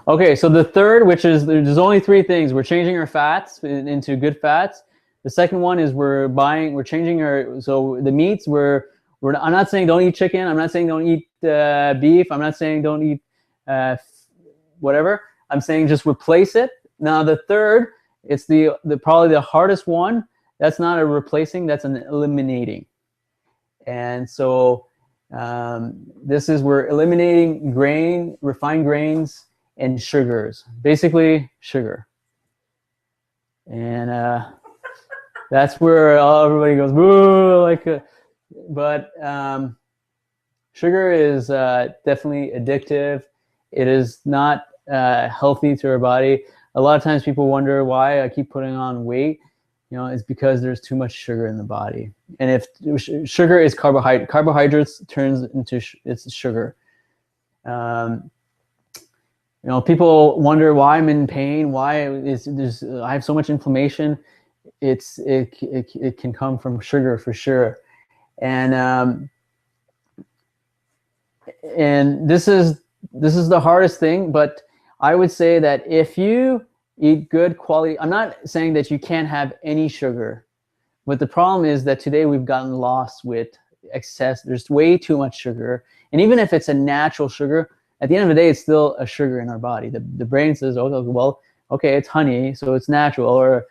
Okay, so the third, which is, there's only three things. We're changing our fats into good fats. The second one is we're changing so the meats, I'm not saying don't eat chicken. I'm not saying don't eat beef. I'm not saying don't eat whatever. I'm saying just replace it. Now the third, it's probably the hardest one. That's not a replacing, that's an eliminating. And so we're eliminating refined grains, and sugars. Basically, sugar. And that's where everybody goes, boo, like. But sugar is definitely addictive. It is not healthy to our body. A lot of times people wonder why I keep putting on weight. You know, it's because there's too much sugar in the body. And if sugar is carbohydrates turns into it's sugar. You know, people wonder why I'm in pain. Why I have so much inflammation. It can come from sugar for sure. And this is the hardest thing, but I would say that if you eat good quality, I'm not saying that you can't have any sugar, but the problem is that today we've gotten lost with excess. There's way too much sugar, and even if it's a natural sugar, at the end of the day, it's still a sugar in our body. The brain says, oh, well, okay, it's honey, so it's natural, or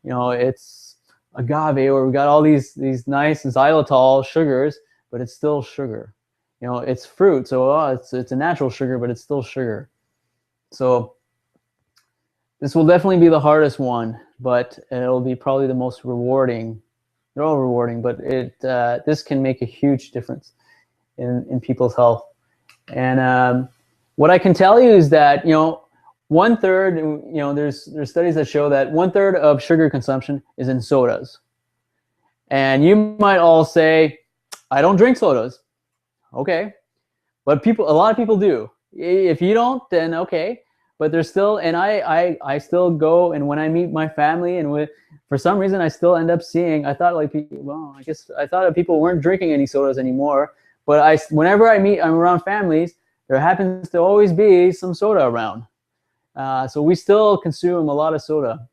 you know, it's agave, or we got all these nice xylitol sugars, but it's still sugar. You know, it's fruit, so it's a natural sugar, but it's still sugar. So this will definitely be the hardest one, but it'll be probably the most rewarding. They're all rewarding, but this can make a huge difference in people's health. And what I can tell you is that, you know, 1/3, you know, there's studies that show that 1/3 of sugar consumption is in sodas. And you might all say, I don't drink sodas. Okay. But a lot of people do. If you don't, then okay. But there's still, and I still go, and when I meet my family, and for some reason I still end up seeing, I thought that people weren't drinking any sodas anymore. But whenever I'm around families, there happens to always be some soda around. So we still consume a lot of soda.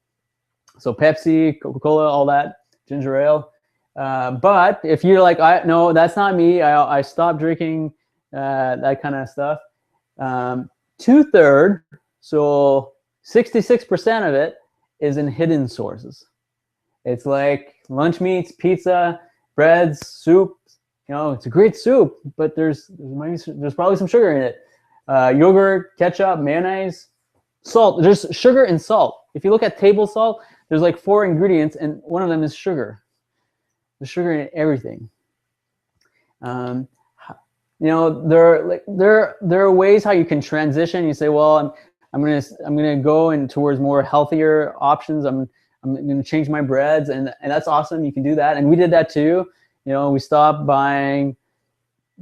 So Pepsi, Coca-Cola, all that, ginger ale. But if you're like, no, that's not me. I stopped drinking that kind of stuff. 2/3, so 66% of it is in hidden sources. It's like lunch meats, pizza, breads, soup, You know, it's a great soup, but there's probably some sugar in it. Yogurt, ketchup, mayonnaise, salt. There's sugar and salt. If you look at table salt, there's like 4 ingredients, and one of them is sugar. There's sugar in everything. You know, there are ways how you can transition. You say, well, I'm gonna go in towards more healthier options. I'm gonna change my breads, and that's awesome. You can do that, and we did that too. You know, we stopped buying.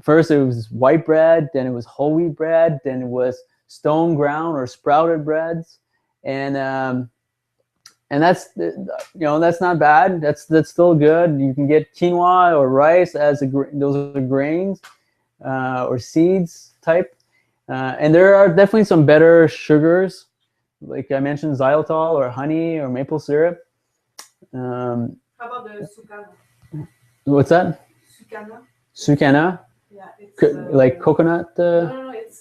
First it was white bread, then it was whole wheat bread, then it was stone ground or sprouted breads, and that's, you know, that's not bad. That's still good. You can get quinoa or rice as those are grains or seeds type, and there are definitely some better sugars, like I mentioned, xylitol or honey or maple syrup. How about the sucana? What's that? Sucana. Sucana. Yeah, it's like coconut. No, it's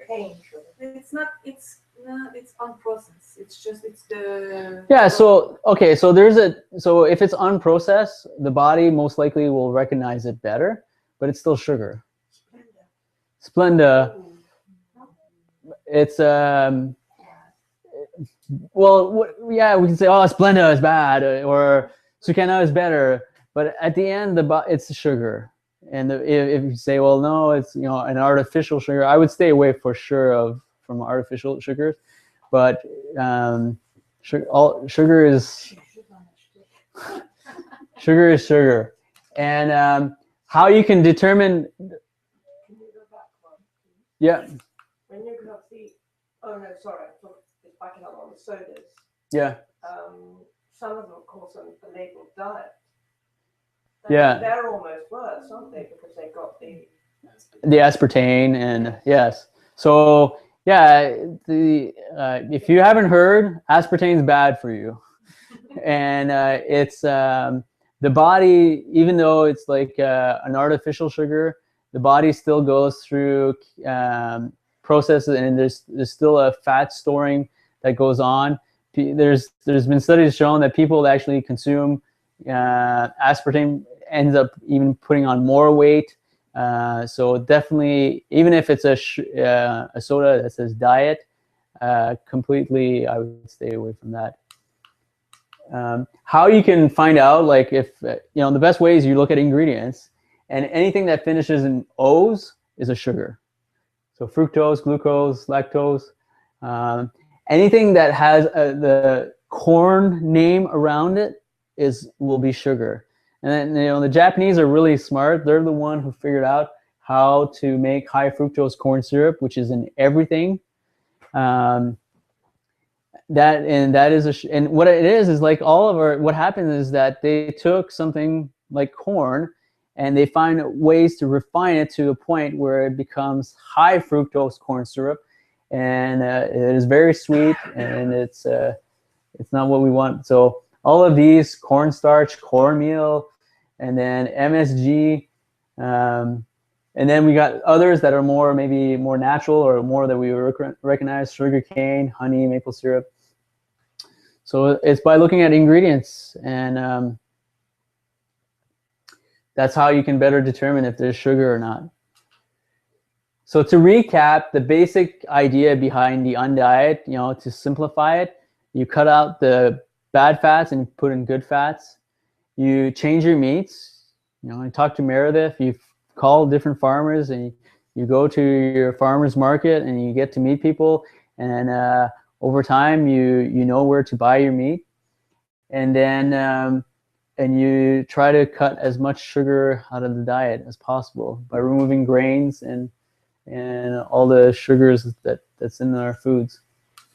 Cane sugar. It's not. It's unprocessed. It's the. Yeah. So okay. So so if it's unprocessed, the body most likely will recognize it better, but it's still sugar. Splenda. It's well, yeah, we can say, oh, Splenda is bad, or Sucana is better, but at the end, it's sugar. And if you say, well, no, it's, you know, an artificial sugar, I would stay away for sure from artificial sugars. But sugar is sugar. And how you can determine. Can you go back one? Yeah. When you got the, oh no, sorry, I thought it's backing up on the sodas. Yeah. Some of them call them the labeled diet. Yeah. They're almost worse, aren't they? Because they got the aspartame, and yes. So yeah, if you haven't heard, aspartame is bad for you, and it's the body, even though it's like an artificial sugar, the body still goes through processes, and there's still a fat storing that goes on. There's been studies showing that people that actually consume aspartame ends up even putting on more weight. So definitely, even if it's a soda that says diet, completely, I would stay away from that. How you can find out, like, if you know, the best way is you look at ingredients, and anything that finishes in O's is a sugar. So fructose, glucose, lactose, anything that has the corn name around it will be sugar. And then, you know, the Japanese are really smart. They're the one who figured out how to make high fructose corn syrup, which is in everything. And what it is like all of what happens is that they took something like corn and they find ways to refine it to a point where it becomes high fructose corn syrup, and it is very sweet, and it's not what we want. So all of these, cornstarch, cornmeal, and then MSG, and then we got others that are maybe more natural, or more that we recognize: sugar cane, honey, maple syrup. So it's by looking at ingredients, and that's how you can better determine if there's sugar or not. So to recap, the basic idea behind the UNDIET, you know, to simplify it, you cut out the bad fats and put in good fats. You change your meats. You know, I talked to Meredith. You call different farmers, and you go to your farmer's market, and you get to meet people, and over time you know where to buy your meat, and then and you try to cut as much sugar out of the diet as possible by removing grains and all the sugars that's in our foods.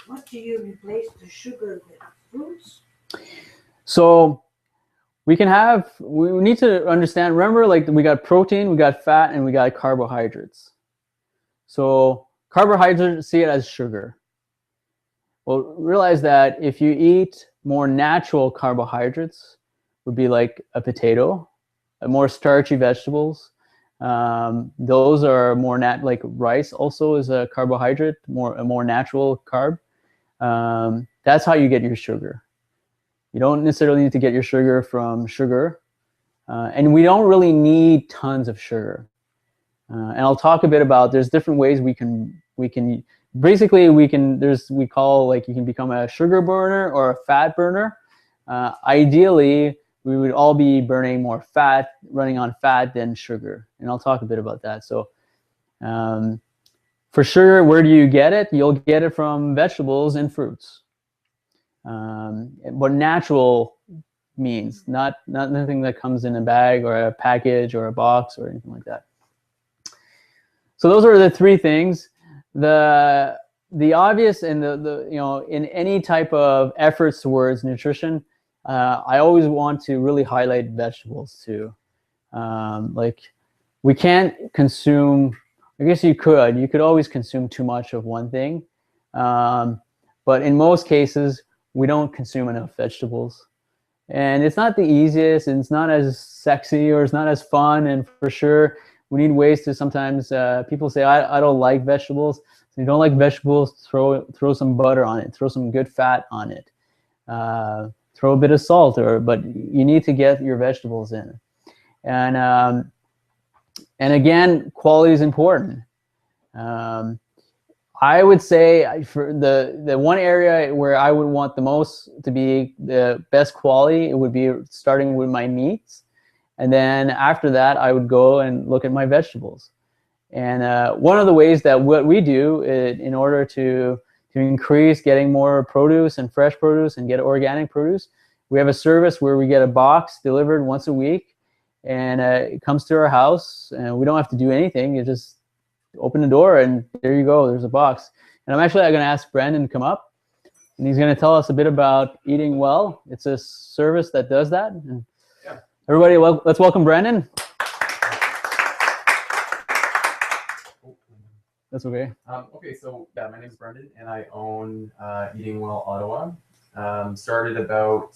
What do you replace the sugar with? Fruits? So we need to understand, remember, like, we got protein, we got fat, and we got carbohydrates. So carbohydrates, see it as sugar. Well, realize that if you eat more natural carbohydrates, would be like a potato, more starchy vegetables. Those are more like rice also is a carbohydrate, a more natural carb. That's how you get your sugar. You don't necessarily need to get your sugar from sugar. And we don't really need tons of sugar. And I'll talk a bit about, there's different ways we can basically we can you can become a sugar burner or a fat burner. Ideally, we would all be burning more fat, running on fat than sugar. And I'll talk a bit about that. So for sugar, where do you get it? You'll get it from vegetables and fruits. But natural means, not nothing that comes in a bag or a package or a box or anything like that. So those are the three things. The obvious and the in any type of efforts towards nutrition, I always want to really highlight vegetables too. Like we can't consume, I guess you could always consume too much of one thing. But in most cases, we don't consume enough vegetables. And it's not the easiest, and it's not as sexy, or it's not as fun. And for sure, we need ways to sometimes, people say, I don't like vegetables. So you don't like vegetables, throw some butter on it, throw some good fat on it, throw a bit of salt, but you need to get your vegetables in. And again, quality is important. I would say for the one area where I would want the most to be the best quality, it would be starting with my meats. And then after that, I would go and look at my vegetables. And one of the ways that what we do in order to increase getting more produce and fresh produce and get organic produce, we have a service where we get a box delivered once a week, and it comes to our house, and we don't have to do anything. You just open the door and there you go, there's a box. And I'm going to ask Brandon to come up, and he's going to tell us a bit about Eating Well. It's a service that does that. And yeah. Everybody, let's welcome Brandon. That's okay. Okay, so yeah, my name is Brendan, and I own Eating Well Ottawa. Started about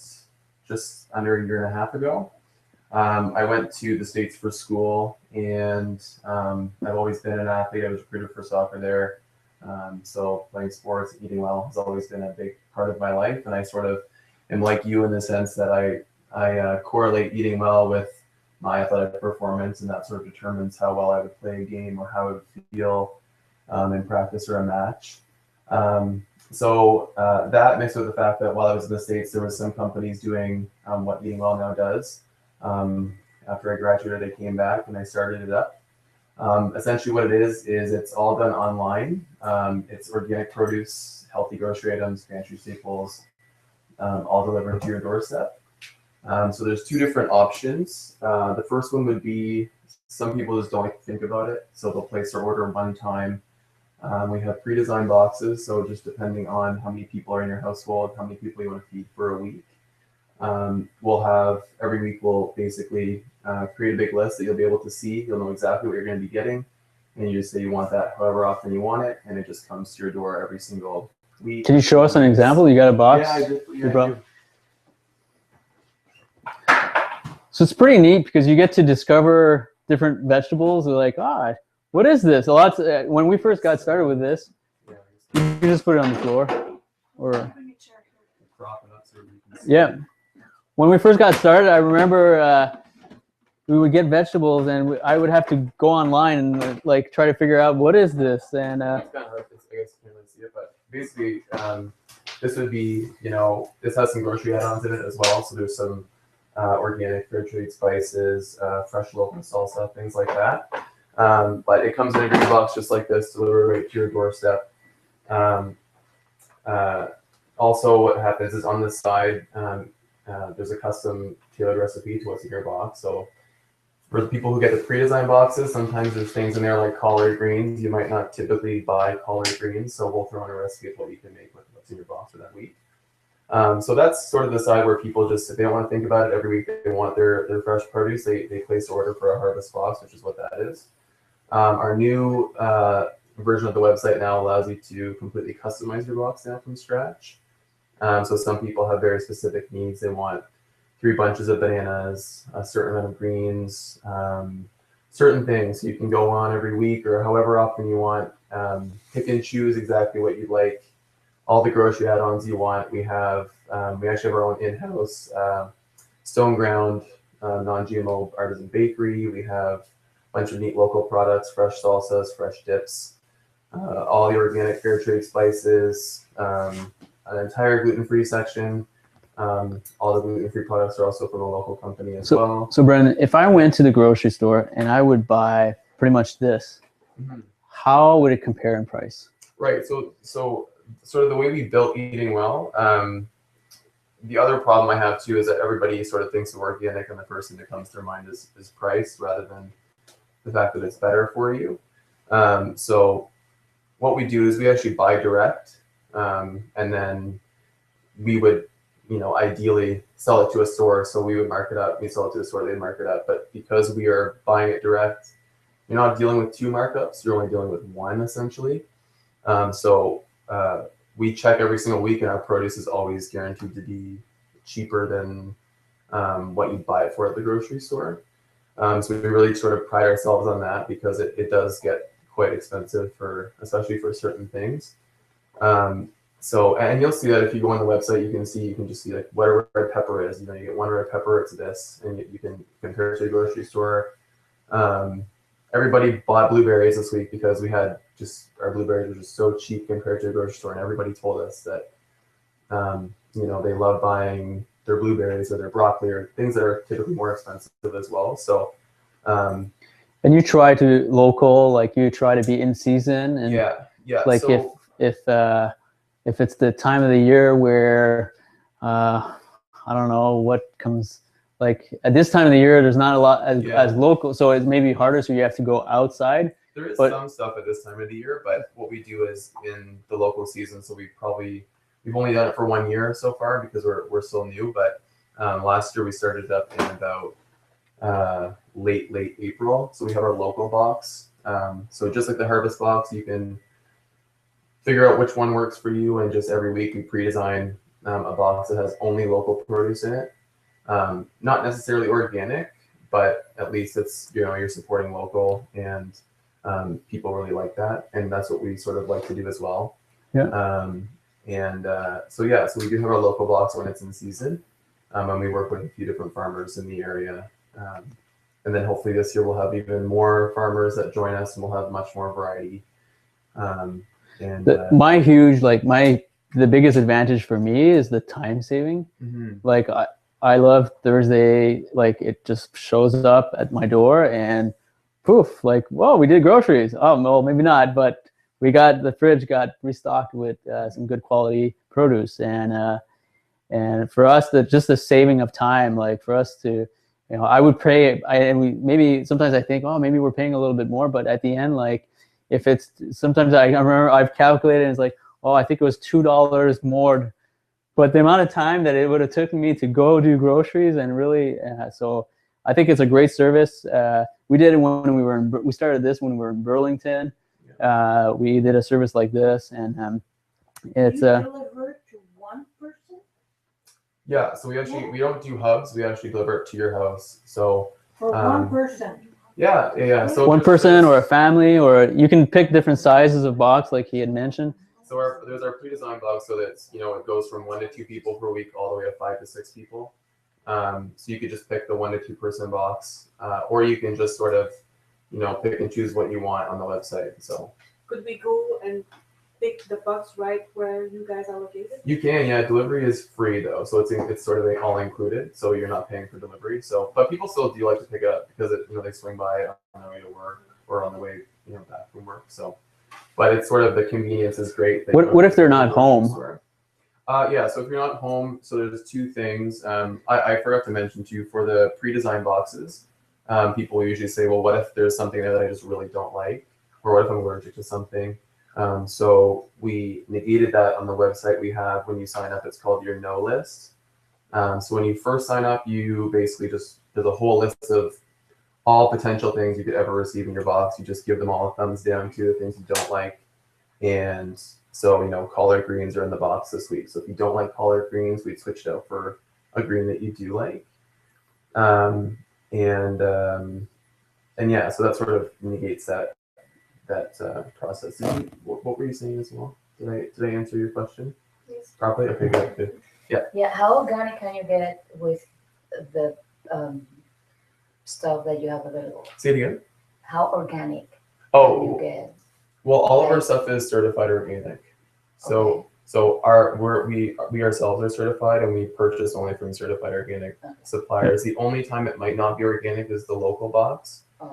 just under a year and a half ago. I went to the States for school, and I've always been an athlete. I was recruited for soccer there. So playing sports, eating well has always been a big part of my life. And I sort of am like you in the sense that I correlate eating well with my athletic performance, and that sort of determines how well I would play a game or how I would feel in practice or a match. So that mixed with the fact that while I was in the States, there was some companies doing what Eating Well now does. After I graduated, I came back and I started it up. Essentially what it is it's all done online. It's organic produce, healthy grocery items, pantry staples, all delivered to your doorstep. So there's two different options. The first one would be, some people just don't like to think about it, so they'll place their order one time. We have pre-designed boxes, so just depending on how many people are in your household, how many people you want to feed for a week. We'll have, every week we'll basically create a big list that you'll be able to see. You'll know exactly what you're going to be getting, and you just say you want that however often you want it, and it just comes to your door every single week. Can you show us an example? You got a box? Yeah, I did. Yeah, I do. So it's pretty neat because you get to discover different vegetables. They're like, what is this? When we first got started with this, you just put it on the floor, or yeah. When we first got started, I remember we would get vegetables, and I would have to go online and like try to figure out what is this. And it's kind of hard. I guess you can't really see it, but basically, this would be, this has some grocery add-ons in it as well. So there's some organic fair trade spices, fresh local salsa, things like that. But it comes in a green box just like this, delivered right to your doorstep. Also, what happens is on this side, there's a custom tailored recipe to what's in your box. So for the people who get the pre-designed boxes, sometimes there's things in there like collard greens. You might not typically buy collard greens, so we'll throw in a recipe of what you can make with what's in your box for that week. So that's sort of the side where people just, if they don't want to think about it every week, they want their fresh produce, they place an order for a harvest box, which is what that is. Our new version of the website now allows you to completely customize your box now from scratch. So some people have very specific needs. They want 3 bunches of bananas, a certain amount of greens, certain things. So you can go on every week or however often you want, pick and choose exactly what you'd like. All the grocery add-ons you want. We have, we actually have our own in-house stone ground non-GMO artisan bakery. We have a bunch of neat local products, fresh salsas, fresh dips, all the organic fair trade spices, an entire gluten-free section. All the gluten-free products are also from a local company as well. So Brendan, if I went to the grocery store and I would buy pretty much this, how would it compare in price? Right. So sort of the way we built Eating Well, the other problem I have too is that everybody sort of thinks of organic and the first thing that comes to their mind is price rather than the fact that it's better for you. So what we do is we actually buy direct, and then we would, ideally sell it to a store. So we would mark it up, we sell it to a store, they'd mark it up. But because we are buying it direct, you're not dealing with 2 markups, you're only dealing with 1 essentially. We check every single week and our produce is always guaranteed to be cheaper than what you'd buy it for at the grocery store. So we really sort of pride ourselves on that because it does get quite expensive especially for certain things. And you'll see that if you go on the website, you can just see like what a red pepper is. You get 1 red pepper, it's this, and you can compare it to the grocery store. Everybody bought blueberries this week because our blueberries were just so cheap compared to the grocery store, and everybody told us that they love buying their blueberries or their broccoli or things that are typically more expensive as well. So and you try to you try to be in season, and yeah. So, if it's the time of the year where I don't know what comes. Like at this time of the year, there's not a lot as local, so it may be harder. So you have to go outside. There is some stuff at this time of the year, but what we do is in the local season. So we've only done it for 1 year so far because we're still new. But last year we started up in about late April. So we have our local box. So just like the harvest box, you can figure out which one works for you, and just every week we pre-design a box that has only local produce in it. Not necessarily organic, but at least it's, you're supporting local, and people really like that. And that's what we sort of like to do as well. Yeah. So we do have our local box when it's in season. And we work with a few different farmers in the area. And then hopefully this year we'll have even more farmers that join us, and we'll have much more variety. The biggest advantage for me is the time saving. Like I love Thursday, like it just shows up at my door and poof, like, whoa, we did groceries. Oh, well, maybe not, but the fridge got restocked with some good quality produce. And for us, just the saving of time, like for us to, I would pay, maybe sometimes I think, oh, maybe we're paying a little bit more, but at the end, like sometimes I remember I've calculated and it's like, oh, I think it was $2 more. But the amount of time that it would have taken me to go do groceries and really, so I think it's a great service. We did it when we started this when we were in Burlington. We did a service like this, and it's you deliver to one person? Yeah, so we don't do hubs. We actually deliver it to your house. So For one person? Yeah. So one person or a family, or you can pick different sizes of box, like he had mentioned. So there's our pre-designed box, so that it goes from 1 to 2 people per week all the way to 5 to 6 people. So you could just pick the 1 to 2 person box, or you can just sort of pick and choose what you want on the website. So could we go and pick the box right where you guys are located? You can, yeah. Delivery is free though, so it's sort of all included. So you're not paying for delivery. So, but people still do like to pick it up because they swing by on their way to work or on the way back from work. So. But it's sort of the convenience is great. What if they're not home? Yeah, so if you're not home, so there's 2 things. I forgot to mention too, for the pre-designed boxes, people usually say, well, what if there's something there that I just really don't like? Or what if I'm allergic to something? So we negated that on the website we have when you sign up. It's called your no list. So when you first sign up, you basically there's a whole list of all potential things you could ever receive in your box. You just give them all a thumbs down to the things you don't like. And so, collard greens are in the box this week. So if you don't like collard greens, we'd switch it out for a green that you do like. And yeah, so that sort of negates that process. What were you saying as well? Did I answer your question? Yes. Properly? Okay, good. Yeah, how organic can you get with the stuff that you have available? Say it again. How organic do you Oh, get? well, all of our Okay. stuff is certified organic. So Okay. so we ourselves are certified, and we purchase only from certified organic Okay. suppliers. The only time it might not be organic is the local box. Okay.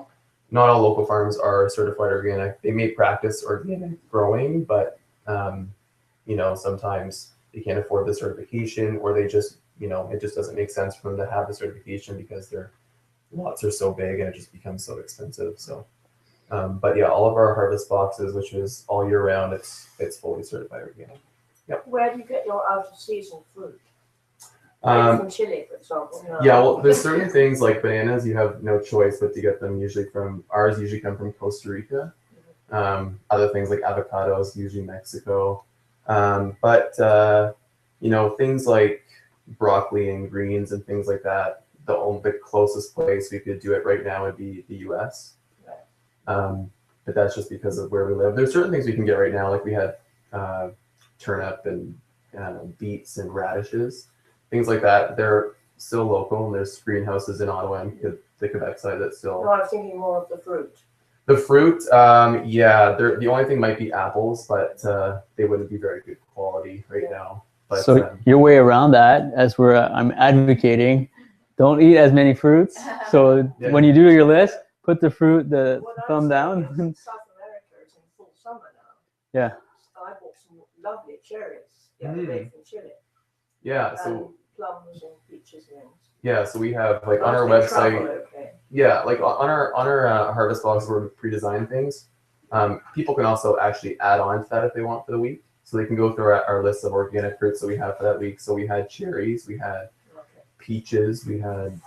Not all local farms are certified organic. They may practice organic growing, but you know, sometimes they can't afford the certification, or they just, you know, it just doesn't make sense for them to have the certification because their lots are so big and it just becomes so expensive. So, but yeah, all of our harvest boxes, which is all year round, it's fully certified organic. Where do you get your out of season fruit? Um, From Chile, for example. No. Yeah, well, there's certain things like bananas, you have no choice but to get them usually from, ours usually come from Costa Rica. Other things like avocados, usually Mexico. But you know, things like broccoli and greens and things like that, the closest place we could do it right now would be the US. But that's just because of where we live. There's certain things we can get right now, like we had turnip and beets and radishes. Things like that, they're still local, and there's greenhouses in Ottawa and the Quebec side that's still. No, I'm thinking more of the fruit. The fruit, yeah, the only thing might be apples, but they wouldn't be very good quality right now. But, So your way around that, as I'm advocating, don't eat as many fruits. So Yeah. when you do your list, put the What thumb I'm down. saying is South America is in full summer now. Yeah. I bought some lovely cherries the other day from Chile. yeah, so And plums and peaches and things. yeah, so we have like on our Mostly travel, website. okay. Yeah, like on our harvest box where we pre-design things, people can also actually add on to that if they want for the week. So they can go through our list of organic fruits that we have for that week. So we had cherries, we had Okay. peaches, we had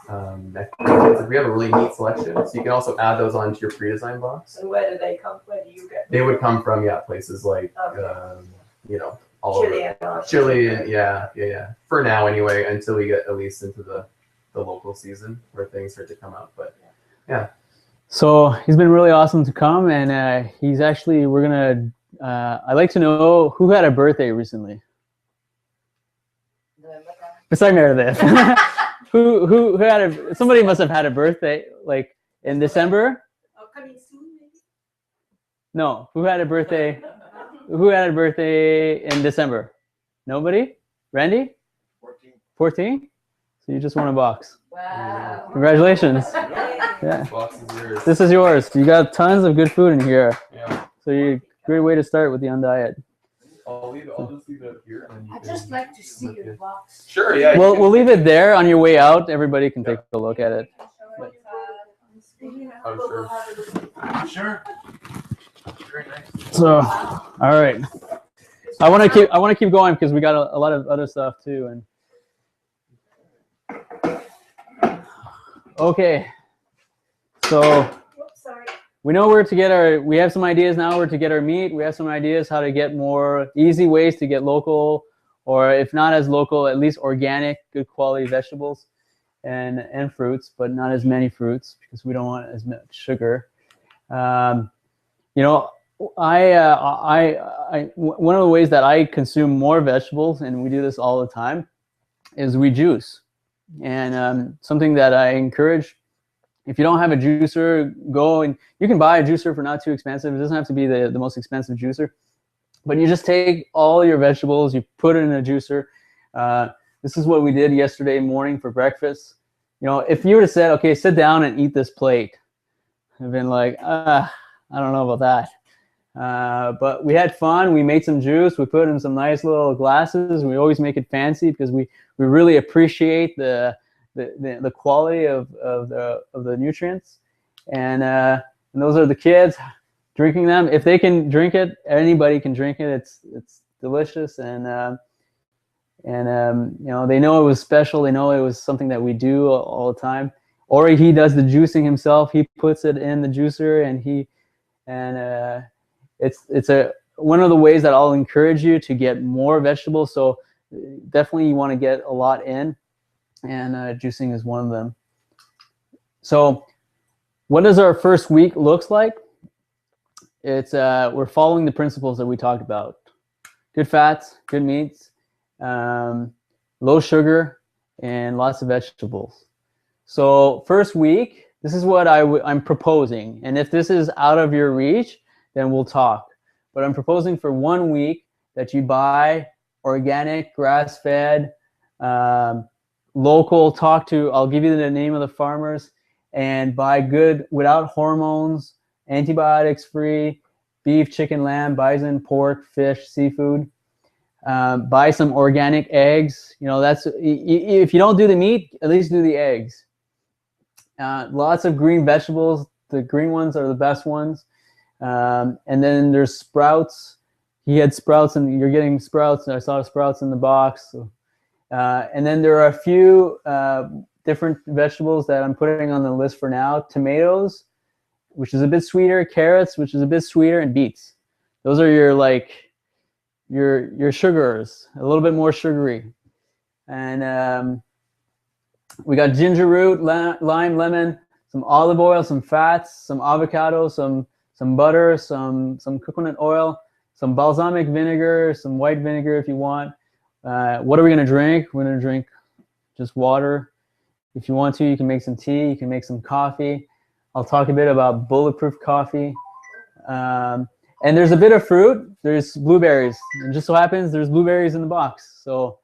nectarines. We have a really neat selection. So you can also add those onto your pre-design box. And where do they come? Where do you get them? They would come from places like Okay. you know, all Chile over and Argentina. Chile, and yeah. For now anyway, until we get at least into the local season where things start to come up. But yeah. So he's been really awesome to come, and he's actually, we're gonna. I'd like to know who had a birthday recently. Besides Meredith, who had somebody must have had a birthday like in December. Oh, coming soon, maybe? No, who had a birthday? Who had a birthday in December? Nobody? Randy? 14? So you just won a box. Wow. Congratulations. Yeah. Box is yours. This is yours. You got tons of good food in here. Yeah. So great way to start with the Undiet. I'll just leave it here. And you I'd can just like to see look your at- box. Sure, yeah. We'll leave it there on your way out. Everybody can take a look at it. Oh, sure. Sure. Very nice. So, all right. I want to keep going because we got a lot of other stuff too. And okay, so Whoops, sorry. we know we have some ideas now where to get our meat. We have some ideas how to get more easy ways to get local, or if not as local, at least organic, good quality vegetables and fruits, but not as many fruits because we don't want as much sugar. You know, one of the ways that I consume more vegetables, and we do this all the time, is we juice. And something that I encourage, if you don't have a juicer, go and you can buy a juicer for not too expensive. It doesn't have to be the most expensive juicer, but you just take all your vegetables, you put it in a juicer. This is what we did yesterday morning for breakfast. You know, if you would have said, okay, sit down and eat this plate, I've been like, I don't know about that. But we had fun. We made some juice. We put in some nice little glasses. We always make it fancy because we really appreciate the quality of the nutrients. And those are the kids drinking them. If they can drink it, anybody can drink it. It's delicious, and you know, they know it was special. They know it was something that we do all the time. Ori, he does the juicing himself. He puts it in the juicer, and it's one of the ways that I'll encourage you to get more vegetables. So definitely you want to get a lot in, and juicing is one of them. So what does our first week looks like? It's we're following the principles that we talked about: good fats, good meats, low sugar, and lots of vegetables. So first week, This is what I'm proposing. And if this is out of your reach, then we'll talk. But I'm proposing for 1 week that you buy organic, grass-fed, local, I'll give you the name of the farmers, and buy good, without hormones, antibiotics-free, beef, chicken, lamb, bison, pork, fish, seafood. Buy some organic eggs. You know, that's, if you don't do the meat, at least do the eggs. Lots of green vegetables. The green ones are the best ones. And then there's sprouts. He had sprouts, and you're getting sprouts. I saw sprouts in the box. So, and then there are a few different vegetables that I'm putting on the list for now. Tomatoes, which is a bit sweeter. Carrots, which is a bit sweeter, and beets. Those are your your sugars, a little bit more sugary. And we got ginger root, lime, lemon, some olive oil, some fats, some avocado, some butter, some coconut oil, some balsamic vinegar, some white vinegar if you want. What are we gonna drink? We're gonna drink just water. If you want to, you can make some tea, you can make some coffee. I'll talk a bit about bulletproof coffee. And there's a bit of fruit. There's blueberries. And just so happens there's blueberries in the box. So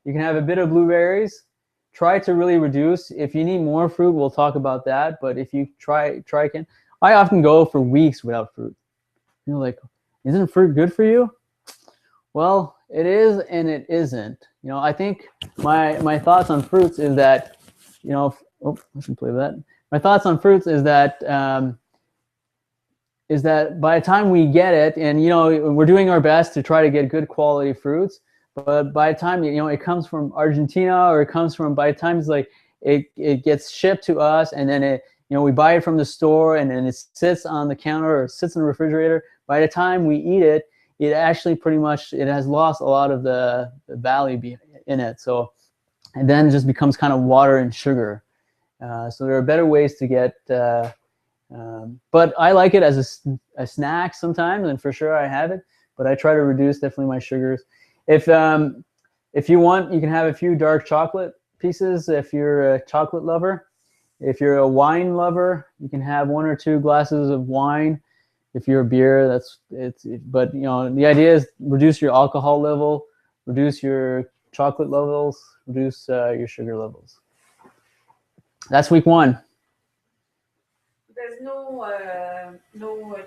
you can have a bit of blueberries. Try to really reduce. If you need more fruit, we'll talk about that. But if you try again. I often go for weeks without fruit. You're like, isn't fruit good for you? Well, it is and it isn't. You know, I think my thoughts on fruits is that, you know, oh, I should play that. My thoughts on fruits is that by the time we get it, and you know, we're doing our best to try to get good quality fruits, but by the time, you know, it comes from Argentina, or it comes from, by the time it's like it gets shipped to us, and then it, you know, we buy it from the store, and then it sits on the counter or sits in the refrigerator. By the time we eat it, it actually pretty much, it has lost a lot of the value in it. So, and then it just becomes kind of water and sugar. So there are better ways to get, but I like it as a snack sometimes, and for sure I have it, but I try to reduce definitely my sugars. If you want, you can have a few dark chocolate pieces if you're a chocolate lover. If you're a wine lover, you can have 1 or 2 glasses of wine. If you're a beer, but you know, the idea is reduce your alcohol level, reduce your chocolate levels, reduce your sugar levels. That's week 1. There's no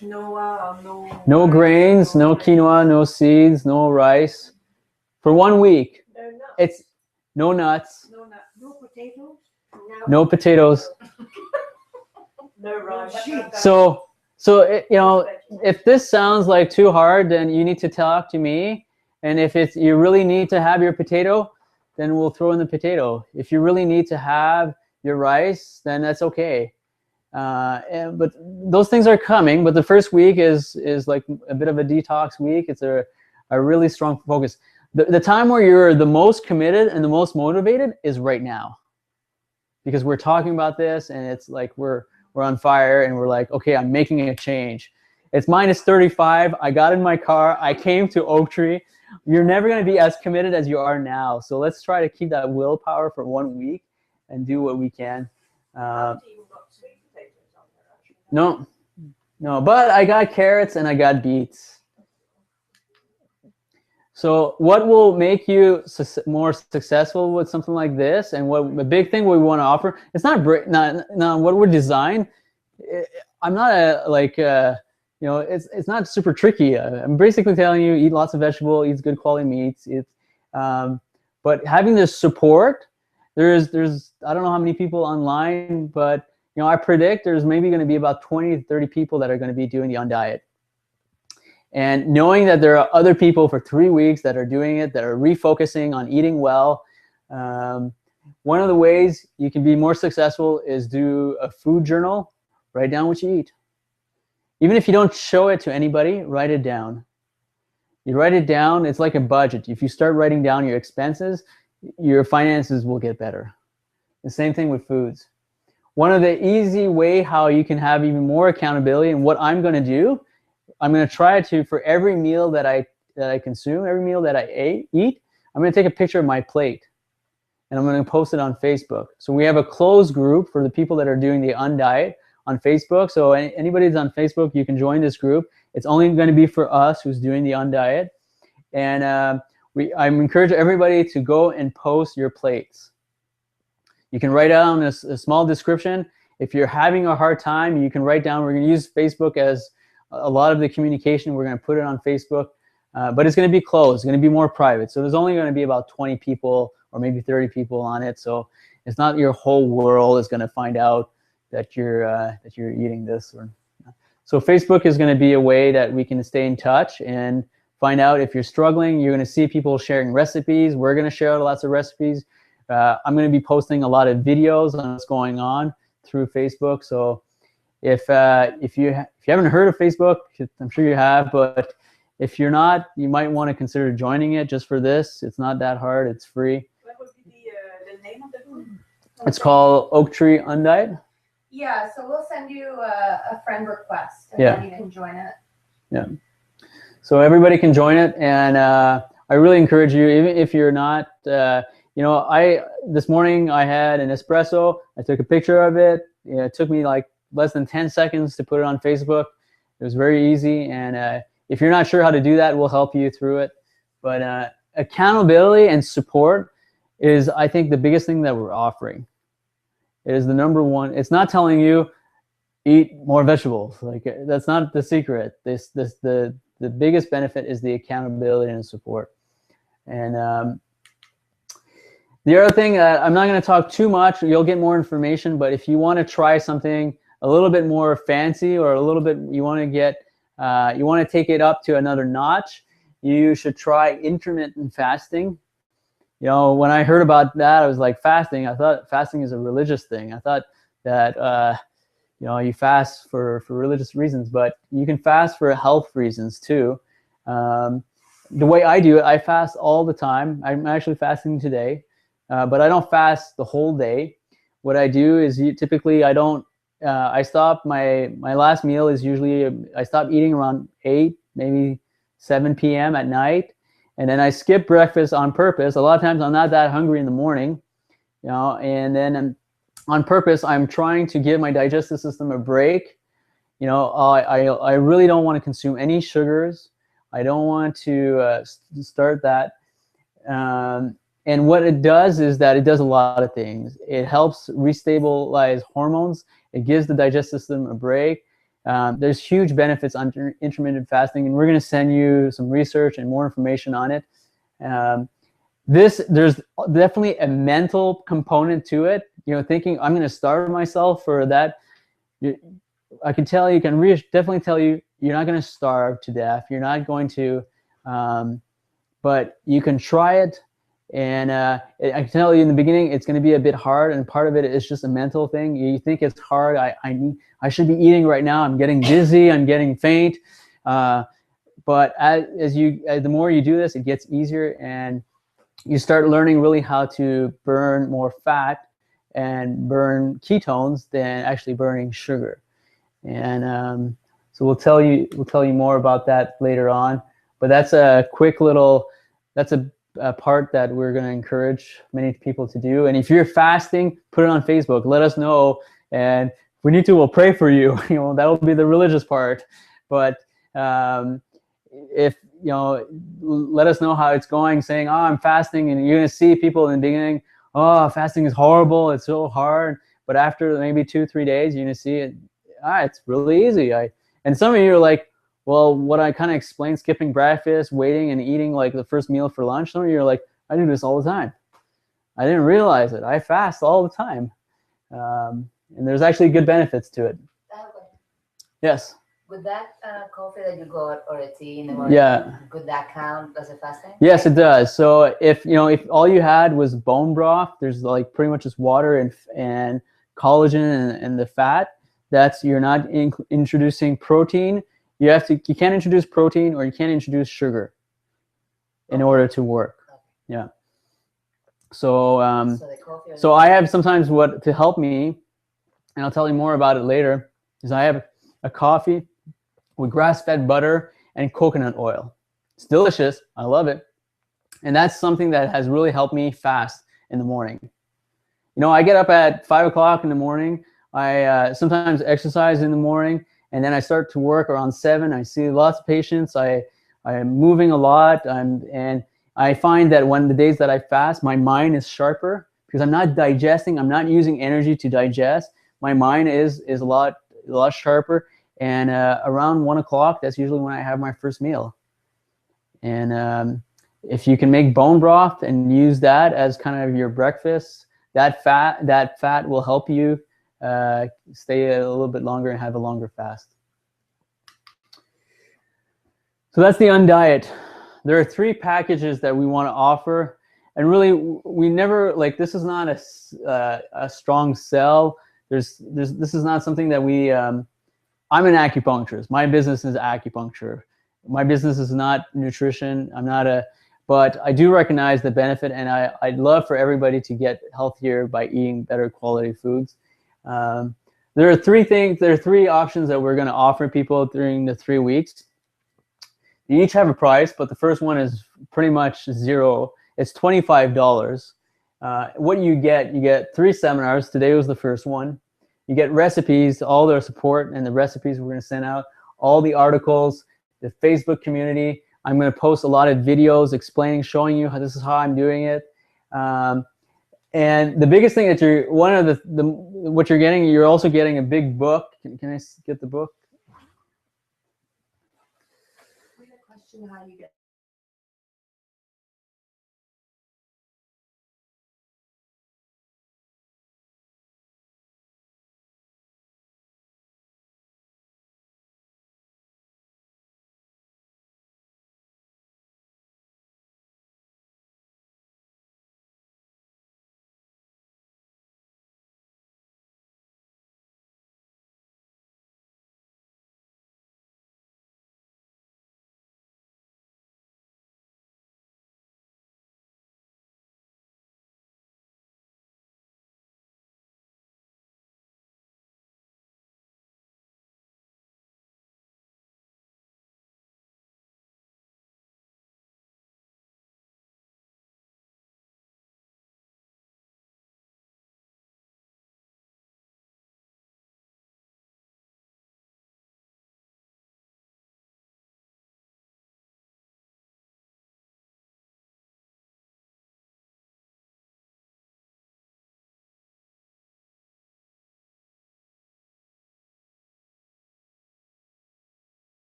quinoa or no grains, no quinoa, no seeds, no rice. For 1 week, it's no nuts, No potatoes. no potatoes. no rice. So it, you know, if this sounds like too hard, then you need to talk to me. And if you really need to have your potato, then we'll throw in the potato. If you really need to have your rice, then that's okay. But those things are coming. But the first week is like a bit of a detox week. It's a really strong focus. The time where you're the most committed and the most motivated is right now, because we're talking about this, and it's like we're on fire, and we're like, okay, I'm making a change. It's -35. I got in my car. I came to Oaktree. You're never going to be as committed as you are now. So let's try to keep that willpower for 1 week and do what we can. No, but I got carrots and I got beets. So what will make you more successful with something like this, and what the big thing we want to offer, it's not what we're designed. I'm not you know, it's not super tricky. I'm basically telling you, eat lots of vegetable, eat good quality meats. But having this support, there's I don't know how many people online, but you know, I predict there's maybe going to be about 20 to 30 people that are going to be doing the UNDIET. And knowing that there are other people for 3 weeks that are doing it, that are refocusing on eating well. One of the ways you can be more successful is do a food journal. Write down what you eat. Even if you don't show it to anybody, write it down. You write it down, it's like a budget. If you start writing down your expenses, your finances will get better. The same thing with foods. One of the easy way how you can have even more accountability, and what I'm going to do, I'm going to try to, for every meal that I consume, every meal that I eat, I'm going to take a picture of my plate. and I'm going to post it on Facebook. So we have a closed group for the people that are doing the Undiet on Facebook. So anybody that's on Facebook, you can join this group. It's only going to be for us who's doing the Undiet. And I encourage everybody to go and post your plates. You can write down a small description. If you're having a hard time, you can write down. We're going to use Facebook as a lot of the communication. We're going to put it on Facebook, but it's going to be closed. It's going to be more private. So there's only going to be about 20 people or maybe 30 people on it. So it's not your whole world is going to find out that you're eating this. So Facebook is going to be a way that we can stay in touch and find out if you're struggling. You're going to see people sharing recipes. We're going to share lots of recipes. I'm going to be posting a lot of videos on what's going on through Facebook. So if you haven't heard of Facebook, I'm sure you have, but if you're not, you might want to consider joining it just for this. It's not that hard. It's free. What would be the name of the group? It's called Oaktree UNDIET. Yeah, so we'll send you a friend request, and Yeah. then you can join it. Yeah. So everybody can join it, and I really encourage you, even if you're not, this morning I had an espresso. I took a picture of it. It took me like less than 10 seconds to put it on Facebook. It was very easy, and if you're not sure how to do that, we'll help you through it. But accountability and support is, I think, the biggest thing that we're offering. It is the number one. It's not telling you eat more vegetables. Like, that's not the secret. The biggest benefit is the accountability and support. And the other thing, I'm not going to talk too much. You'll get more information. But if you want to try something a little bit more fancy, or a little bit, you want to take it up to another notch, you should try intermittent fasting. You know, when I heard about that, I was like, fasting. I thought fasting is a religious thing. I thought that you fast for religious reasons, but you can fast for health reasons too. The way I do it, I fast all the time. I'm actually fasting today, but I don't fast the whole day. What I do is typically I don't. I stop my last meal is usually I stop eating around 8, maybe 7 p.m. at night. And then I skip breakfast on purpose. A lot of times I'm not that hungry in the morning, and then on purpose, I'm trying to give my digestive system a break. I really don't want to consume any sugars. I don't want to start that. And what it does is that it does a lot of things. It helps restabilize hormones. It gives the digestive system a break. There's huge benefits on intermittent fasting, and we're going to send you some research and more information on it. There's definitely a mental component to it. Thinking I'm going to starve myself for that. I can tell you, definitely tell you, you're not going to starve to death. You're not going to, but you can try it. And I can tell you in the beginning, it's going to be a bit hard, and part of it is just a mental thing. You think it's hard. I should be eating right now. I'm getting dizzy. I'm getting faint. But the more you do this, it gets easier, and you start learning really how to burn more fat and burn ketones than actually burning sugar. And so we'll tell you more about that later on. But that's a quick little. That's a part that we're going to encourage many people to do. And if you're fasting, put it on Facebook. Let us know, and if we need to, we'll pray for you. That will be the religious part. But if let us know how it's going. Saying, "Oh, I'm fasting," and you're going to see people in the beginning, "Oh, fasting is horrible. It's so hard." But after maybe 2-3 days, you're going to see it. It's really easy. And some of you are like, well, what I kind of explained, skipping breakfast, waiting and eating like the first meal for lunch. Some of you are like, I do this all the time. I didn't realize it. I fast all the time. And there's actually good benefits to it. Yes. With that coffee that you got or a tea in the morning, could that count as a fasting? Yes, it does. So if all you had was bone broth, there's like pretty much just water and collagen and the fat. You're not introducing protein. You can't introduce protein, or you can't introduce sugar in order to work. Yeah. So I have sometimes to help me, and I'll tell you more about it later, is I have a coffee with grass-fed butter and coconut oil. It's delicious. I love it. And that's something that has really helped me fast. in the morning. You know, I get up at 5 o'clock in the morning. I sometimes exercise in the morning, and then I start to work around 7. I see lots of patients. I am moving a lot, and I find that when the days that I fast, my mind is sharper because I'm not digesting. I'm not using energy to digest. My mind is a lot sharper. And around 1 o'clock, that's usually when I have my first meal. And if you can make bone broth and use that as kind of your breakfast, that fat will help you stay a little bit longer and have a longer fast. So that's the UNDIET. There are 3 packages that we want to offer, and really we never, like, this is not a strong sell. This is not something that we. I'm an acupuncturist. My business is acupuncture. My business is not nutrition. But I do recognize the benefit, and I'd love for everybody to get healthier by eating better quality foods. There are 3 options that we're going to offer people during the 3 weeks. They each have a price, but the first one is pretty much zero. It's $25. What you get 3 seminars. Today was the first one. You get recipes, all their support, and the recipes we're going to send out, all the articles, the Facebook community. I'm going to post a lot of videos explaining, showing you how this is how I'm doing it. And the biggest thing that what you're getting, you're also getting a big book. Can I get the book? We had a question how you get